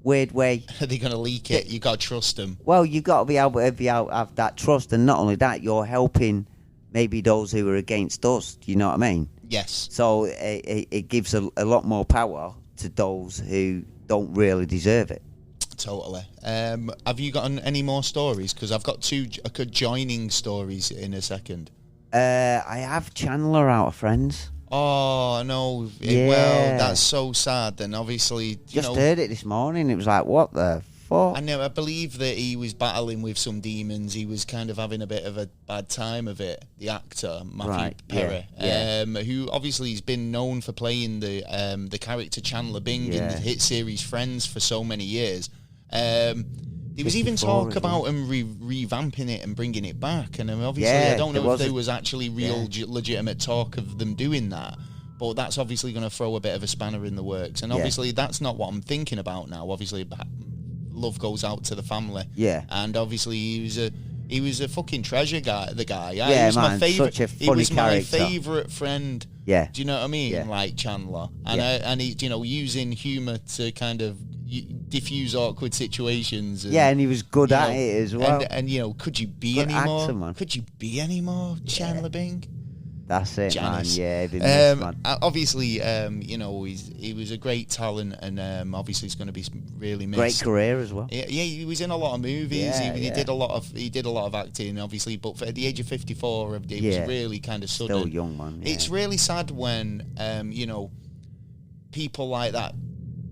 weird way, are they going to leak it? You got to trust them. Well, you got to be able to have that trust, and not only that, you're helping maybe those who are against us. Do you know what I mean? Yes. So it gives a lot more power to those who don't really deserve it. Totally. Have you got any more stories? Because I've got two joining stories in a second. I have Chandler out of Friends. Oh, no. Well, that's so sad. Then obviously, Just heard it this morning. It was like, what the fuck? I believe that he was battling with some demons. He was kind of having a bit of a bad time of it. The actor, Matthew Perry, who obviously has been known for playing the character Chandler Bing in the hit series Friends for so many years. There was even talk about him revamping it and bringing it back, and obviously I don't know if there was actually legitimate talk of them doing that, but that's obviously going to throw a bit of a spanner in the works, and obviously that's not what I'm thinking about now. Obviously, love goes out to the family, and obviously he was a fucking treasure guy. The guy, he was my favorite. Such a funny he was character. my favorite friend. Yeah, do you know what I mean? Yeah. Like Chandler, and and he, using humour to kind of diffuse awkward situations. And he was good at it as well. And could you be good any actor, more? Man. Could you be any more Chandler Bing? That's it, Janice. man. Yeah, man. Obviously, he was a great talent, and obviously he's going to be really missed. Great career as well. Yeah, he was in a lot of movies. He did a lot of acting, obviously. But at the age of 54, it was really kind of sudden. Still young, man. Yeah. It's really sad when people like that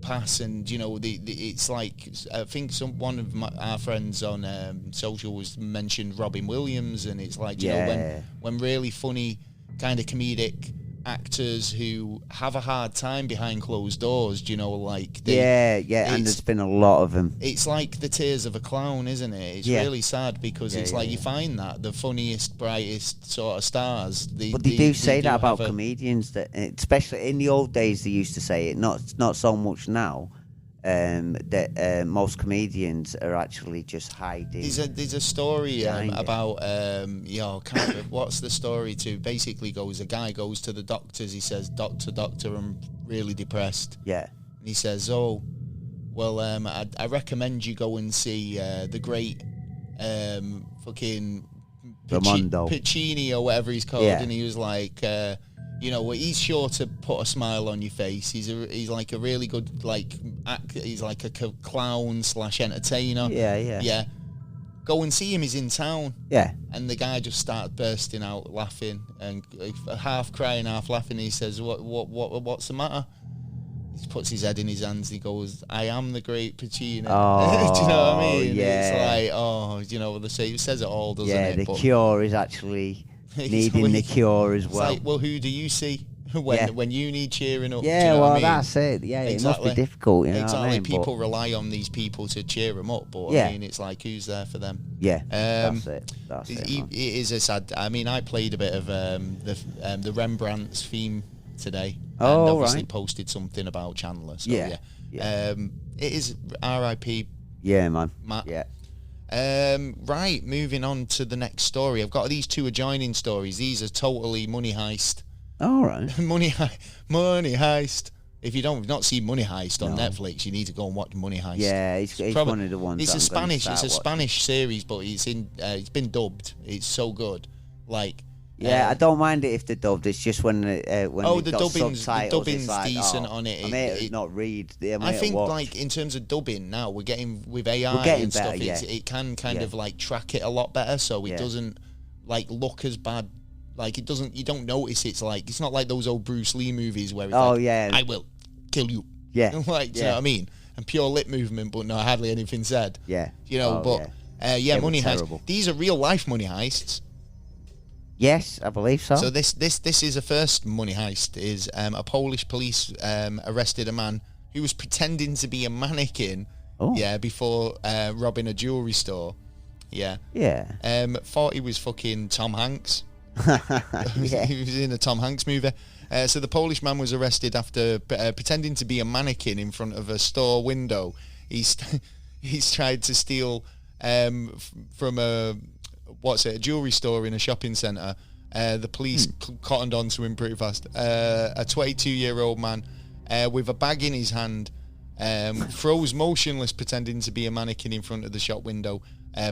pass, and it's like, I think one of our friends on social was mentioned Robin Williams, and it's like when really funny kind of comedic actors who have a hard time behind closed doors. Do you know, like and there's been a lot of them. It's like the tears of a clown, isn't it? It's really sad because it's like you find that the funniest, brightest sort of stars. But they do say that about comedians, that especially in the old days they used to say it. Not so much now. That most comedians are actually just hiding. There's a story about what's the story to? Basically, a guy goes to the doctors. He says, "Doctor, I'm really depressed." Yeah. And he says, "Oh, well, I recommend you go and see the great fucking Piccini or whatever he's called." Yeah. And he was like, he's sure to put a smile on your face. He's like a really good he's like a clown / entertainer. Yeah. Go and see him. He's in town. Yeah. And the guy just started bursting out laughing and half crying, half laughing. He says, "What's the matter?" He puts his head in his hands. He goes, "I am the great Piccini." Oh, do you know what I mean? Yeah. It's like, it says it all, doesn't it? Yeah, the Cure is actually needing the cure as well. It's like, well, who do you see when you need cheering up? Yeah, do you know what I mean? That's it. Yeah, exactly. It must be difficult. You know exactly. What I mean? People rely on these people to cheer them up, but I mean, it's like, who's there for them? Yeah, that's it. It is a sad. I mean, I played a bit of the Rembrandt's theme today. And obviously posted something about Chandler. So yeah. It is R.I.P. Yeah, man. Matt. Yeah. Right, moving on to the next story. I've got these two adjoining stories. These are totally Money Heist. All right. Money Heist. If you've not seen Money Heist on Netflix, you need to go and watch Money Heist. Yeah, it's one of the ones. It's a Spanish series, but it's been dubbed. It's so good. Yeah, I don't mind it if they're dubbed. It's just when the dubbing's decent on it. I may not read. I think in terms of dubbing now, we're getting with AI and stuff. It can kind of track it a lot better, so it doesn't look as bad. It doesn't. You don't notice it's not like those old Bruce Lee movies where it's I will kill you. Yeah, do you know what I mean? And pure lip movement, but no, hardly anything said. Yeah, Money Heist. These are real life money heists. Yes, I believe so. So this is a first money heist. Is a Polish police arrested a man who was pretending to be a mannequin. Oh. Yeah, before robbing a jewelry store. Yeah. Yeah. Thought he was fucking Tom Hanks. Yeah. He was in a Tom Hanks movie. So the Polish man was arrested after pretending to be a mannequin in front of a store window. He's tried to steal from a jewelry store in a shopping centre. The police cottoned on to him pretty fast. A 22-year-old man with a bag in his hand froze motionless, pretending to be a mannequin in front of the shop window.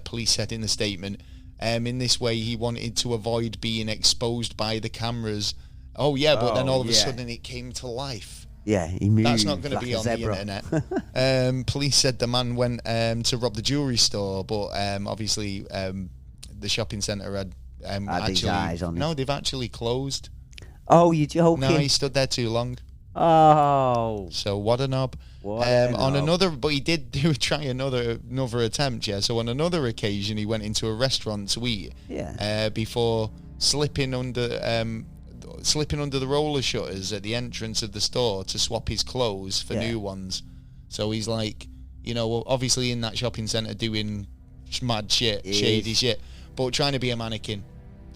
Police said in a statement. In this way, he wanted to avoid being exposed by the cameras. But then all of a sudden it came to life. Yeah, he moved. That's not going to be on the internet. Police said the man went to rob the jewelry store, but obviously the shopping centre had his eyes on him. No, they've actually closed. Oh, you joking? No, he stood there too long. Oh, so what a knob. On another, but he did try another attempt. Yeah, so on another occasion, he went into a restaurant to eat. Yeah. Before slipping under the roller shutters at the entrance of the store to swap his clothes for new ones. So he's obviously in that shopping centre doing mad shit, shady shit, but trying to be a mannequin.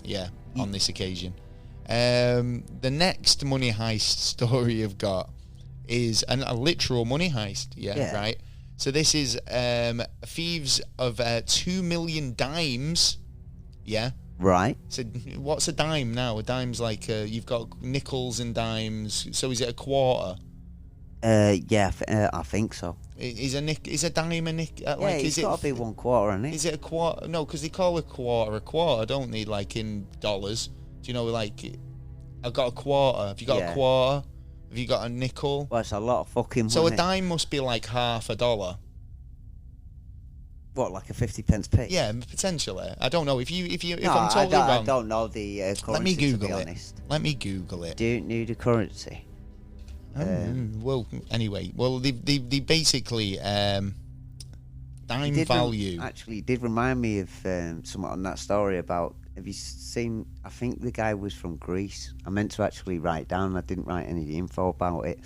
Yeah, on this occasion. The next money heist story I've got is a literal money heist. Yeah, right. So this is thieves of 2 million dimes. Yeah. Right. So what's a dime now? A dime's like you've got nickels and dimes. So is it a quarter? I think so. Is a dime a nick? It's got to be 1 quarter, isn't it? Is it a quarter? No, because they call a quarter, don't they? Like in dollars. Do you know, I've got a quarter. Have you got a quarter? Have you got a nickel? Well, it's a lot of fucking money. So a dime must be like half a dollar. What, like a 50p piece? Yeah, potentially. I don't know. If I'm totally wrong. I don't know the currency. Let me Google to be it. Honest. Let me Google it. Do you know the currency? Anyway, they basically dime value. Actually, it did remind me of something on that story about Have you seen? I think the guy was from Greece. I meant to actually write down. I didn't write any info about it.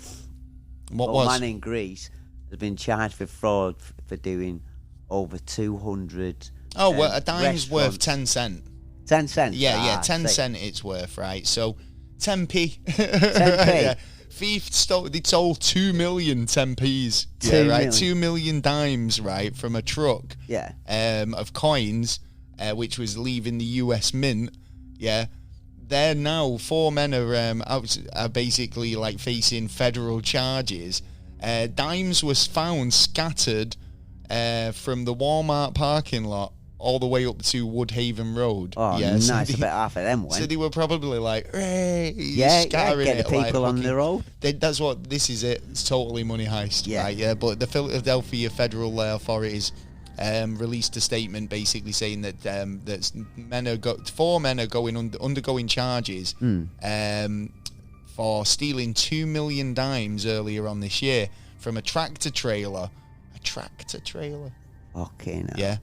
What was? A man in Greece has been charged for fraud for doing over 200. Oh, well, a dime's worth 10 cent. 10 cents? Yeah, 10 cent it's worth, right? So, 10p. 10p? Yeah. Thief they sold 2 million 10p's. 2 right? million. 2 million dimes, right, from a truck. Yeah. Of coins, which was leaving the US Mint. Yeah. They're now, 4 men are basically like facing federal charges. Dimes was found scattered from the Walmart parking lot all the way up to Woodhaven Road. Oh, yeah, nice. so I bet half of them went. So they were probably like, hey, get the people like, on the road. That's what, this is it. It's totally money heist. Yeah. Right, yeah. But the Philadelphia federal authorities released a statement basically saying that that 4 men are undergoing charges for stealing 2 million dimes earlier on this year from a tractor trailer. A tractor trailer? Okay, now. Yeah.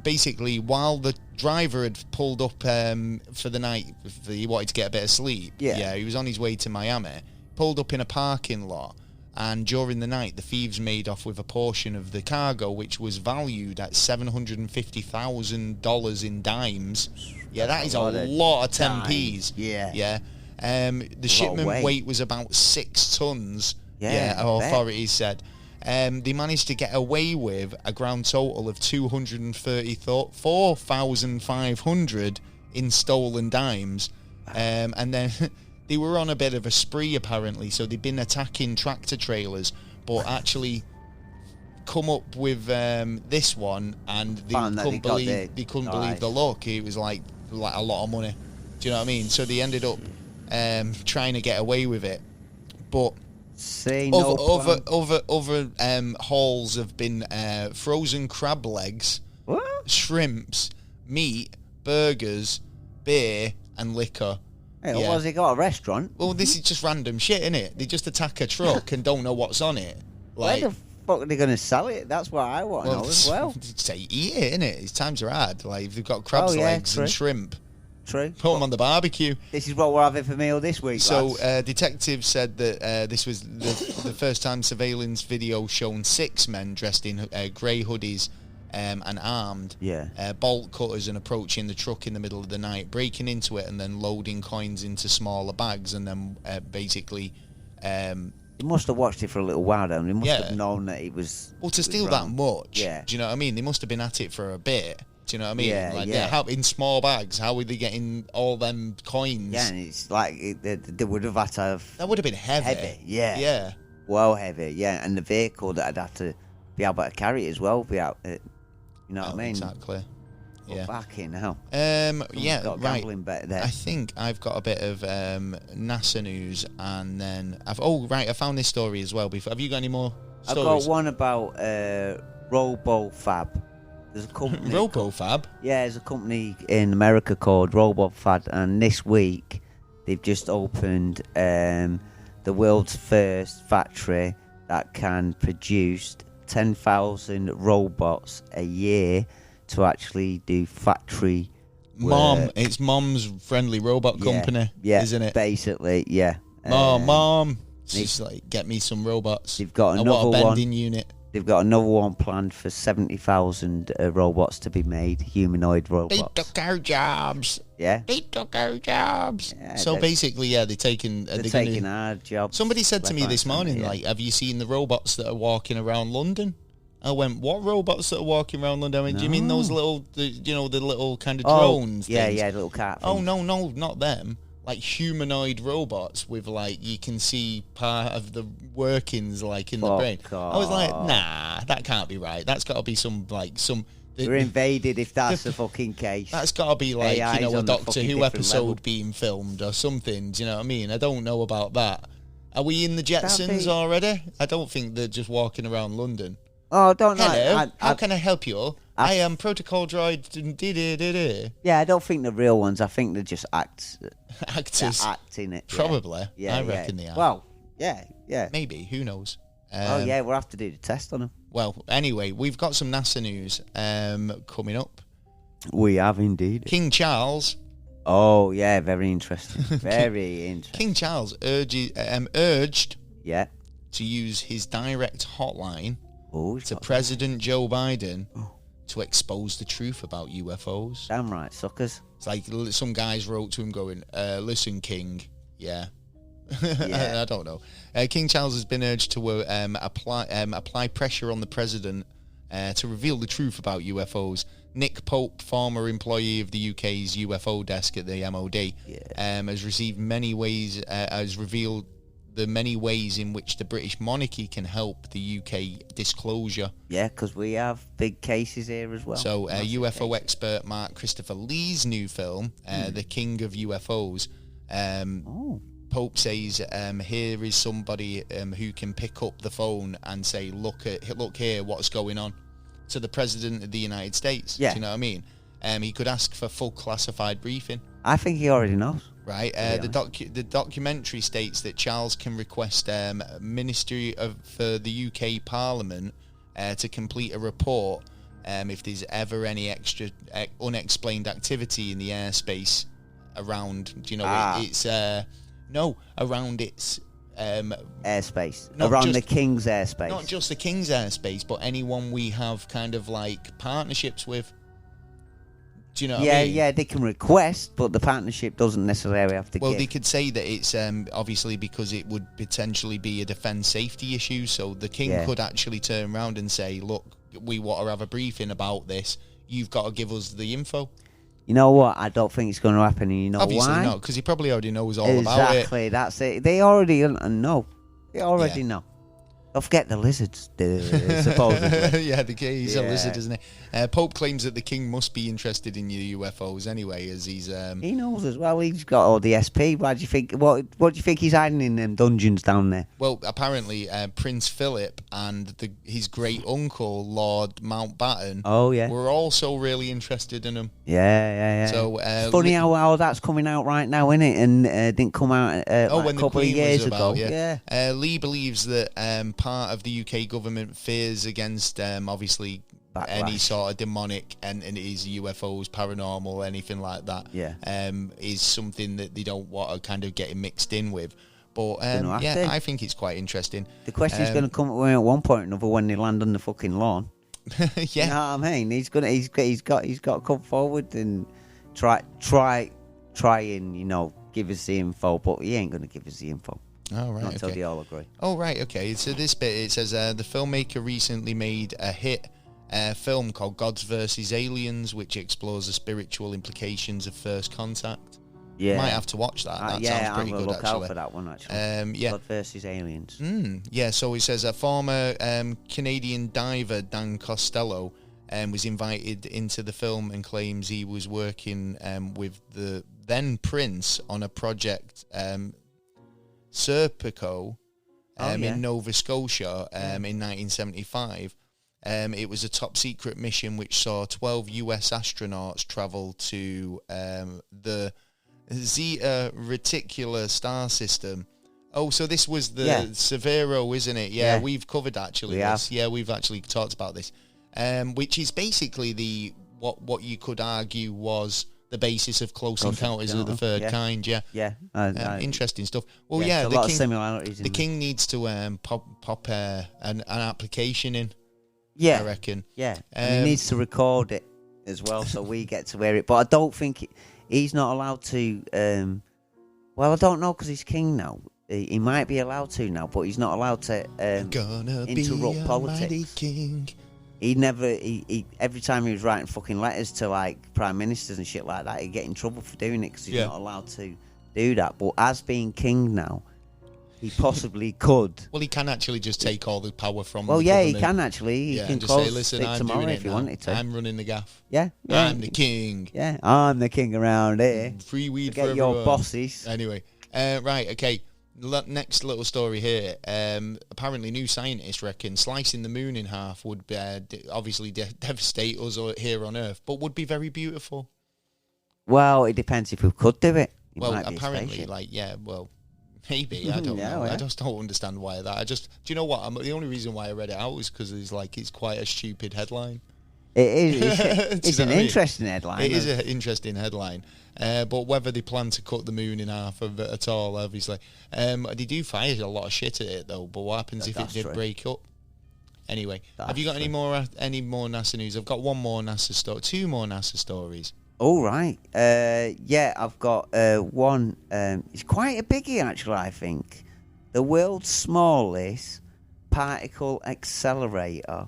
Basically, while the driver had pulled up for the night, he wanted to get a bit of sleep. Yeah. He was on his way to Miami, pulled up in a parking lot, and during the night, the thieves made off with a portion of the cargo, which was valued at $750,000 in dimes. Yeah, that is a lot of 10p's. Yeah. Yeah. The shipment weight was about 6 tons. Yeah, authorities said. They managed to get away with a grand total of 234,500 in stolen dimes. And then they were on a bit of a spree, apparently. So they'd been attacking tractor trailers, but actually come up with this one, and they couldn't believe the luck. It was like a lot of money. Do you know what I mean? So they ended up trying to get away with it. But other hauls have been frozen crab legs, shrimps, meat, burgers, beer, and liquor. Hey, what has he got? A restaurant? Well, this is just random shit, innit? They just attack a truck and don't know what's on it. Like, where the fuck are they going to sell it? That's what I want to know as well. Say, eat it, innit? His times are hard. Like, if they've got crab's legs and shrimp, true. Put them on the barbecue. This is what we're having for meal this week, So, detectives said that this was the first time surveillance video shown 6 men dressed in grey hoodies and armed, bolt cutters, and approaching the truck in the middle of the night, breaking into it and then loading coins into smaller bags, and then basically... they must have watched it for a little while, and they must have known that it was... Well, to steal that much, do you know what I mean? They must have been at it for a bit. Do you know what I mean? How, in small bags, how were they getting all them coins? Yeah, and it's like they would have had to have... That would have been heavy. Yeah. Well heavy, yeah. And the vehicle that I'd have to be able to carry it as well, you know what I mean? Exactly. Yeah. Fucking hell. Got gambling bet there. I think I've got a bit of NASA news, and then I found this story as well. Before, have you got any more stories? I've got one about RoboFab. There's a company. RoboFab? There's a company in America called RoboFab, and this week they've just opened the world's first factory that can produce 10,000 robots a year to actually do factory work. It's Mom's friendly robot company, isn't it? Basically, yeah. Mom, just like, get me some robots. They've got another I want a bending unit. They've got another one planned for 70,000 robots to be made, humanoid robots. They took our jobs. Yeah. They took our jobs. Yeah, so basically, they're taking our jobs. Somebody said to me this morning, like, have you seen the robots that are walking around London? I went, what robots that are walking around London? I mean, do you mean those little, the little kind of drones? Yeah, things? Yeah, little cat Oh, things. no, not them. Like humanoid robots with, like, you can see part of the workings, like, in the brain. I was like, nah, that can't be right. That's got to be We're invaded if that's the fucking case. That's got to be like, AI's a Doctor Who episode level. being filmed or something. Do you know what I mean? I don't know about that. Are we in the Jetsons already? I don't think they're just walking around London. Oh, don't know. Hello, how can I help you? I am Protocol Droid. Yeah, I don't think they're real ones. I think they're just actors. Actors. They're acting it. Probably. I reckon they are. Well, yeah. Maybe. Who knows? We'll have to do the test on them. Well, anyway, we've got some NASA news coming up. We have indeed. King Charles. Oh, yeah, very interesting. Very interesting. King Charles urged to use his direct hotline to President Joe Biden to expose the truth about UFOs. Damn right, suckers. It's like some guys wrote to him going, listen, King, I don't know. King Charles has been urged to apply pressure on the president to reveal the truth about UFOs. Nick Pope, former employee of the UK's UFO desk at the MOD, has revealed the many ways in which the British monarchy can help the UK disclosure. Yeah, because we have big cases here as well. So, UFO expert Mark Christopher Lee's new film, The King of UFOs, Pope says, here is somebody who can pick up the phone and say, look here, what's going on, to the President of the United States. Yeah. Do you know what I mean? He could ask for full classified briefing. I think he already knows. Right. The documentary states that Charles can request Ministry for the UK Parliament to complete a report if there's ever any extra unexplained activity in the airspace around. Do you know it's around its airspace, around the King's airspace. Not just the King's airspace, but anyone we have kind of like partnerships with. Do you know what I mean? Yeah, they can request, but the partnership doesn't necessarily have to. Well, they could say that it's obviously because it would potentially be a defence safety issue, so the King could actually turn around and say, look, we want to have a briefing about this. You've got to give us the info. You know what? I don't think it's going to happen, and you know obviously why? Obviously not, because he probably already knows all about it. Exactly, that's it. They already know. They already know. Don't forget the lizards, supposedly. Yeah, he's a lizard, isn't he? Pope claims that the King must be interested in UFOs anyway, as he's... He knows as well. He's got all the SP. Why do you think? What do you think he's hiding in them dungeons down there? Well, apparently Prince Philip and his great uncle Lord Mountbatten were also really interested in him. Yeah. So it's funny how that's coming out right now, isn't it? And didn't come out a couple of years ago. Yeah. Lee believes that part of the UK government fears against obviously any sort of demonic entities, UFOs, paranormal, anything like that. Is something that they don't want to kind of get mixed in with. But I think it's quite interesting. The question's going to come at one point or another when they land on the fucking lawn. You know what I mean? He's got to come forward and try and give us the info, but he ain't going to give us the info. Oh, right. Not until they all agree. Oh, right. Okay. So this bit, it says the filmmaker recently made a hit film called Gods vs. Aliens, which explores the spiritual implications of first contact. Yeah. You might have to watch that. That sounds pretty good, look out for that one, actually. God vs. Aliens. Yeah, so it says a former Canadian diver, Dan Costello, was invited into the film and claims he was working with the then Prince on a project... Serpico in Nova Scotia in 1975. It was a top secret mission which saw 12 US astronauts travel to the Zeta Reticuli star system. Oh, so this was the Severo, isn't it? Yeah, we've covered actually this. Yeah, we've actually talked about this. Which is basically what you could argue was the basis of Close Encounters of the Third Kind. Interesting stuff. Well, a lot of similarities. The King needs to pop an application in. I reckon. Yeah, and he needs to record it as well, so we get to hear it. But I don't think he's not allowed to. Well, I don't know because he's king now. He might be allowed to now, but he's not allowed to interrupt politics. King. He every time he was writing fucking letters to like prime ministers and shit like that, he'd get in trouble for doing it because he's not allowed to do that. But as being king now, he possibly could. Well, he can actually just take all the power from. Well, the government. He can actually. He can just say, "Listen, I'm doing it if he wanted to. I'm running the gaff. Yeah, I'm the king. Yeah, I'm the king around here. Free weed for everyone. Get your bosses. Anyway, right, okay. Next little story here. Apparently, new scientists reckon slicing the moon in half would obviously devastate us here on Earth, but would be very beautiful. Well, it depends if we could do it. Well, apparently, maybe. I don't know. I just don't understand why that. Do you know what? The only reason why I read it out was because it's quite a stupid headline. It is. It's an interesting headline. It is an interesting headline. But whether they plan to cut the moon in half of it at all, obviously. They do fire a lot of shit at it, though. But what happens if it did break up? Anyway, have you got any more NASA news? I've got one more NASA story, two more NASA stories. All right. Yeah, I've got one. It's quite a biggie, actually, I think. The world's smallest particle accelerator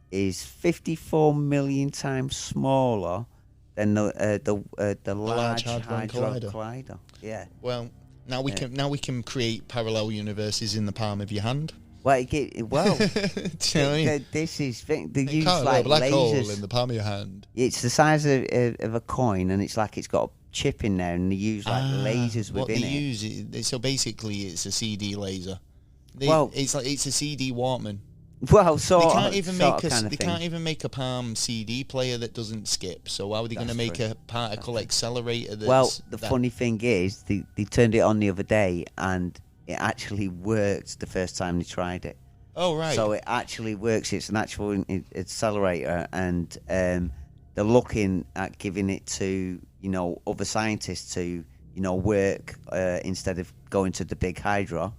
is 54 million times smaller than the Large Hadron Collider. Yeah. Well, now we can create parallel universes in the palm of your hand. Well, this is they use like black lasers hole in the palm of your hand. It's the size of a coin, and it's like it's got a chip in there, and they use like lasers within it. So basically, it's a CD laser. It's a CD Walkman. Well, they can't even make a palm CD player that doesn't skip. So how are they going to make a particle accelerator? Funny thing is, they turned it on the other day, and it actually worked the first time they tried it. Oh, right. So it actually works. It's an actual accelerator, and they're looking at giving it to other scientists to work instead of going to the big hydro.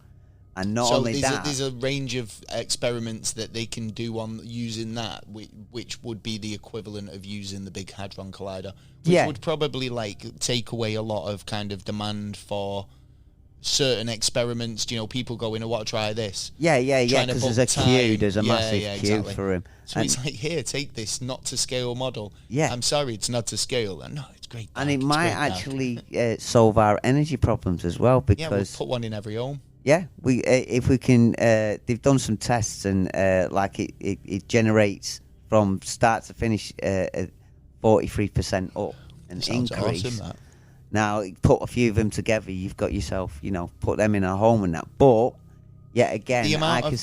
And not only that, there's a range of experiments that they can do on using that, which would be the equivalent of using the Big Hadron Collider, which would probably take away a lot of kind of demand for certain experiments. People going, I want to try this. Yeah, because there's a queue, there's a massive queue for him. So it's like, here, take this not to scale model. Yeah. I'm sorry, it's not to scale. No, it's great. And it might actually solve our energy problems as well, because we'll put one in every home. Yeah, if we can, they've done some tests, and it generates from start to finish 43% up, an increase. Awesome, that. Now, put a few of them together, you've got yourself, put them in a home and that. But yet again, the amount of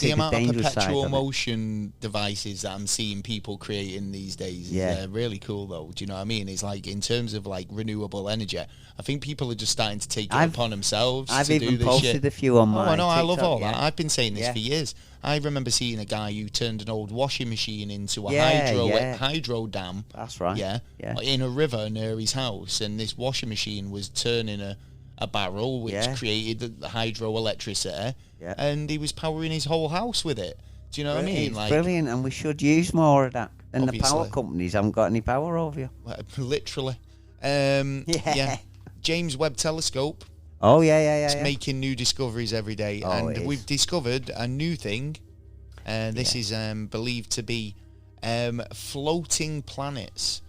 perpetual motion devices that I'm seeing people creating these days is really cool, though. Do you know what I mean? It's like, in terms of renewable energy, I think people are just starting to take it upon themselves. I've to do even this posted shit. a few on my I know, TikTok, I love all that. I've been saying this for years. I remember seeing a guy who turned an old washing machine into a hydro dam. That's right. Yeah, in a river near his house, and this washing machine was turning a barrel, which created the hydroelectricity, and he was powering his whole house with it. Do you know what I mean? It's brilliant, and we should use more of that. And the power companies haven't got any power over you. Literally. James Webb Telescope. Oh, yeah. It's making new discoveries every day. And we've discovered a new thing. This is believed to be floating planets.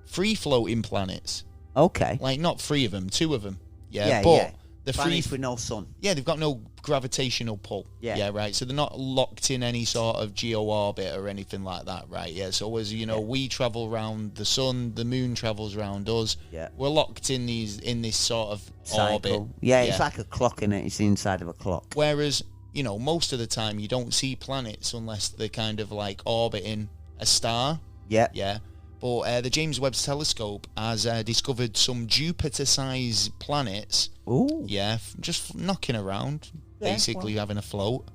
Free floating planets. Okay. Not three of them, two of them. The planets with no sun. Yeah, they've got no gravitational pull. Yeah, right. So they're not locked in any sort of geo-orbit or anything like that, right? Yeah, so as we travel around the sun, the moon travels around us. Yeah. We're locked in this sort of cycle. Orbit. Yeah, it's like a clock in it. It's the inside of a clock. Whereas, most of the time you don't see planets unless they're kind of orbiting a star. Yeah. Yeah. But the James Webb Telescope has discovered some Jupiter-sized planets. Ooh. Yeah, just knocking around, basically having a float.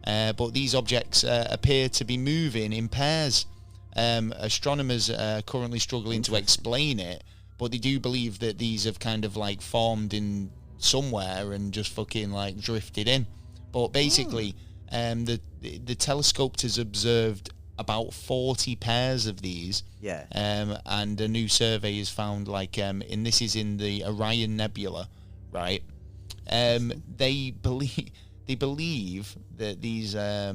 But these objects appear to be moving in pairs. Astronomers are currently struggling to explain it, but they do believe that these have kind of formed in somewhere and just fucking drifted in. But basically, the telescope has observed about 40 pairs of these. Yeah. And a new survey has found and this is in the Orion Nebula, right? They believe that these are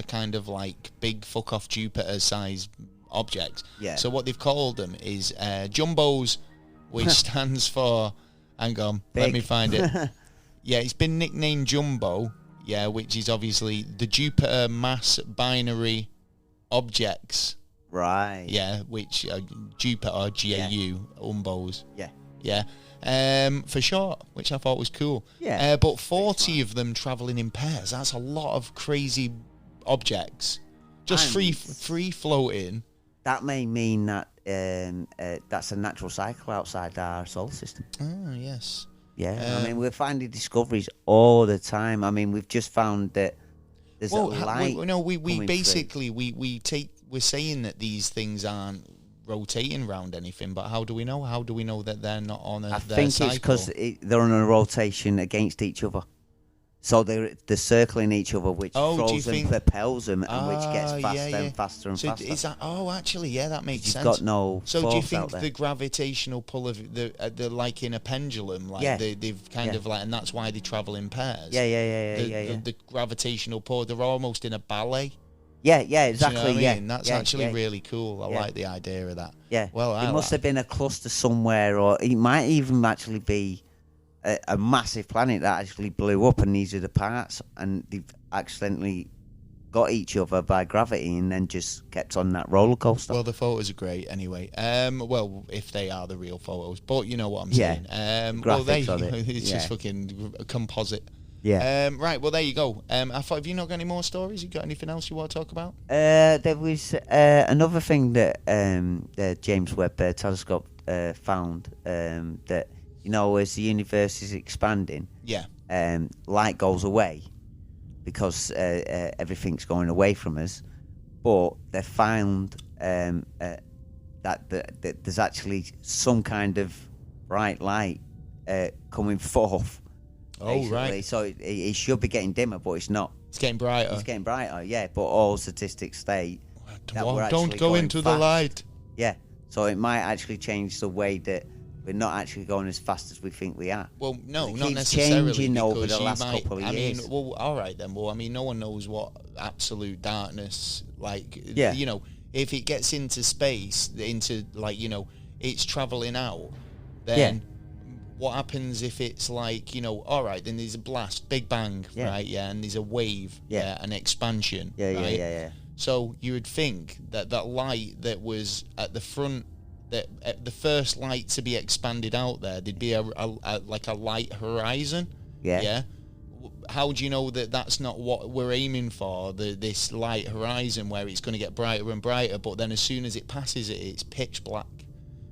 kind of big fuck off Jupiter sized objects. Yeah. So what they've called them is jumbos, which stands for, hang on, big. Let me find it. Yeah, it's been nicknamed Jumbo. Yeah, which is obviously the Jupiter Mass Binary Objects. Right. Yeah, which Jupiter, GAU, Umbos. Yeah. Yeah. For short, which I thought was cool. Yeah. But 40 of them travelling in pairs, that's a lot of crazy objects. Just free floating. That may mean that that's a natural cycle outside our solar system. Oh, yes. Yeah, we're finding discoveries all the time. We've just found that there's a light. We basically we we're saying that these things aren't rotating around anything, but how do we know? How do we know that they're not on I their think cycle? it's because they're on a rotation against each other. So they're circling each other, which throws them, propels them, and which gets faster and faster and faster. Is that? Oh, actually, yeah, that makes sense. You've got no. So do you think the gravitational pull of the like in a pendulum, like they've kind of like, and that's why they travel in pairs? Yeah. The gravitational pull, they're almost in a ballet. Yeah, exactly. Do you know what I mean? Yeah, that's actually really cool. I like the idea of that. Yeah. Well, it must have been a cluster somewhere, or it might even actually be a massive planet that actually blew up, and these are the parts, and they've accidentally got each other by gravity, and then just kept on that roller coaster. Well, the photos are great anyway. Well, if they are the real photos, but you know what I'm saying. Well, it's just fucking a composite. Yeah. Right. Well, there you go. I thought, have you not got any more stories? You got anything else you want to talk about? There was another thing that the James Webb Telescope found, that, you know, as the universe is expanding, light goes away because everything's going away from us. But they found that there's actually some kind of bright light coming forth. Oh, right. So it should be getting dimmer, but it's not. It's getting brighter. It's getting brighter, yeah. But all statistics state that we're actually don't go into the light. Yeah. So it might actually change the way that we're not actually going as fast as we think we are. Well, no, it not keeps necessarily. Changing over the last couple of years. I mean, well, all right then. Well, I mean, no one knows what absolute darkness, like, you know, if it gets into space, into, like, you know, it's traveling out, then what happens if it's like, you know, all right, then there's a blast, big bang, right, and there's a wave, an expansion, right? Yeah. So you would think that that light that was at the front, that the first light to be expanded out there, there'd be a like a light horizon, yeah. How do you know that that's not what we're aiming for? This light horizon where it's going to get brighter and brighter, but then as soon as it passes it, it's pitch black.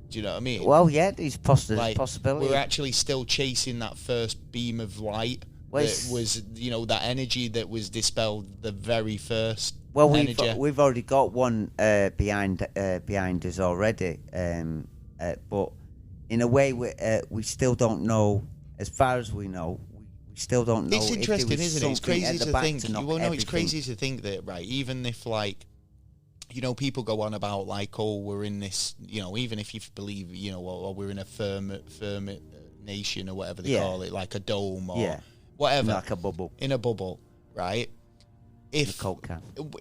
Do you know what I mean? Well, yeah, there's possibility. We're actually still chasing that first beam of light that was, you know, that energy that was dispelled the very first. Well, we've already got one behind us already, but in a way we still don't know. As far as we know, we still don't know. It's interesting, isn't it? It's crazy to think. It's crazy to think that, right? Even if, like, you know, people go on about, like, oh, we're in this, you know, even if you believe, you know, or we're in a firm nation or whatever they call it, like a dome or whatever, like a bubble, in a bubble, right? If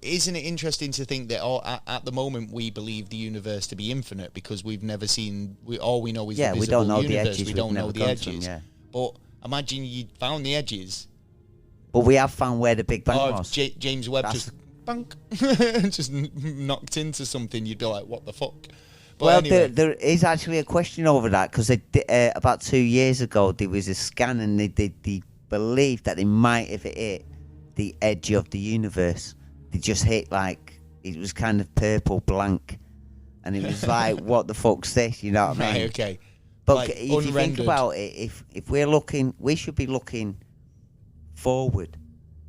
isn't it interesting to think that at the moment we believe the universe to be infinite because we've never seen, all we know is the visible universe. We don't know the edges. But imagine you found the edges. But we have found where the Big Bang was. James Webb just bunk, just knocked into something. You'd be like, what the fuck? But well, anyway. there is actually a question over that because about 2 years ago there was a scan and they believed that they might have hit the edge of the universe. They just hit, like, it was kind of purple blank, and it was like, what the fuck's this? You know what I mean? Right, okay. But like, if you think about it, if we're looking, we should be looking forward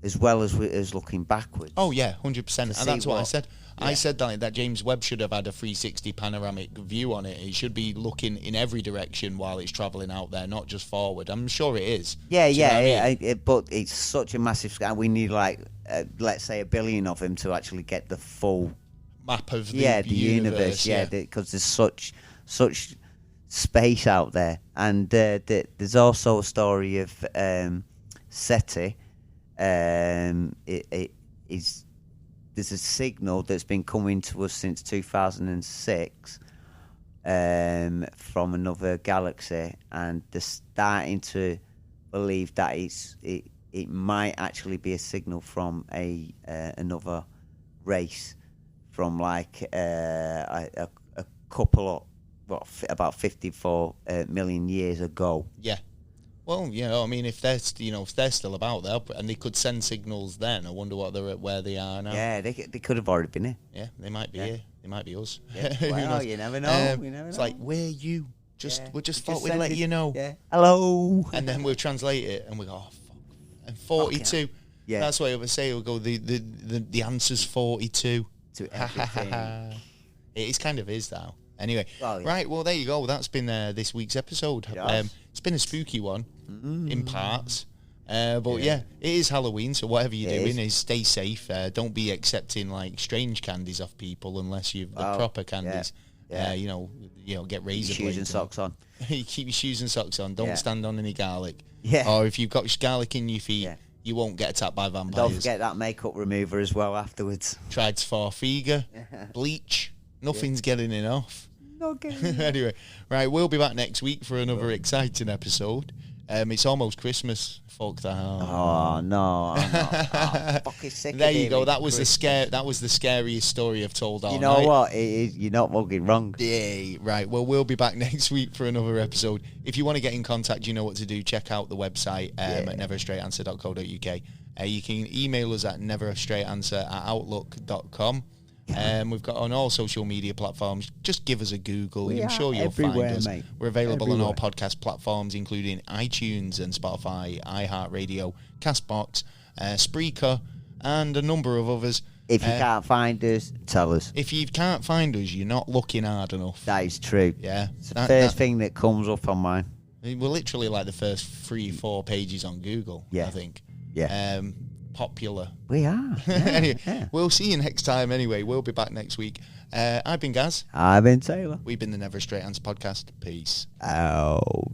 as well as looking backwards. Oh yeah, 100%. And that's what I said. Yeah. I said that James Webb should have had a 360 panoramic view on it. It should be looking in every direction while it's travelling out there, not just forward. I'm sure it is. Yeah. But it's such a massive scan. We need, like, let's say 1 billion of them to actually get the full map of the universe. Yeah, because there's such space out there. And there's also a story of SETI. There's a signal that's been coming to us since 2006 from another galaxy, and they're starting to believe that it might actually be a signal from another race from, like, a couple of about 54 million years ago. Yeah. Well, you know, I mean, if they're still about there, and they could send signals then, I wonder where they are now. Yeah, they could have already been here. Yeah, they might be here. They might be us. Yeah. Well, you never know. It's like, where you? We just thought we'd let you know. Yeah. Hello. And then we'll translate it, and we go, oh fuck. And 42. Yeah. That's what I would say. We'll go. The answer's 42. to everything. It kind of is now. Anyway, Well, yeah. right, well, there you go. That's been this week's episode. It's been a spooky one in parts. But yeah, it is Halloween, so whatever you're doing is stay safe. Don't be accepting like strange candies off people unless you've the proper candies. Yeah. You know, get razor Shoes and socks on. Keep your shoes and socks on. Don't stand on any garlic. Yeah. Or if you've got garlic in your feet, you won't get attacked by vampires. Don't forget that makeup remover as well afterwards. Tried for Figa, bleach. Nothing's getting it off. Not getting Anyway, right, we'll be back next week for another exciting episode. It's almost Christmas. Fuck that. Oh no! I'm not. Fucking sick. There of you go. That was Christmas. That was the scariest story I've told all You know night. what? You're not fucking wrong. Yeah, right. Well, we'll be back next week for another episode. If you want to get in contact, you know what to do. Check out the website at neverstraightanswer.co.uk. You can email us at neverstraightanswer@outlook.com. We've got on all social media platforms. Just give us a Google. I'm sure you'll find us. Mate. We're available on all podcast platforms, including iTunes and Spotify, iHeartRadio, Castbox, Spreaker, and a number of others. If you can't find us, tell us. If you can't find us, you're not looking hard enough. That is true. Yeah. It's the first thing that comes up on mine. We're literally like the first 3-4 pages on Google, I think. Yeah. Popular. We are. Yeah, Anyway, we'll see you next time anyway. We'll be back next week. I've been Gaz. I've been Taylor. We've been the Never a Straight Answer podcast. Peace. Out.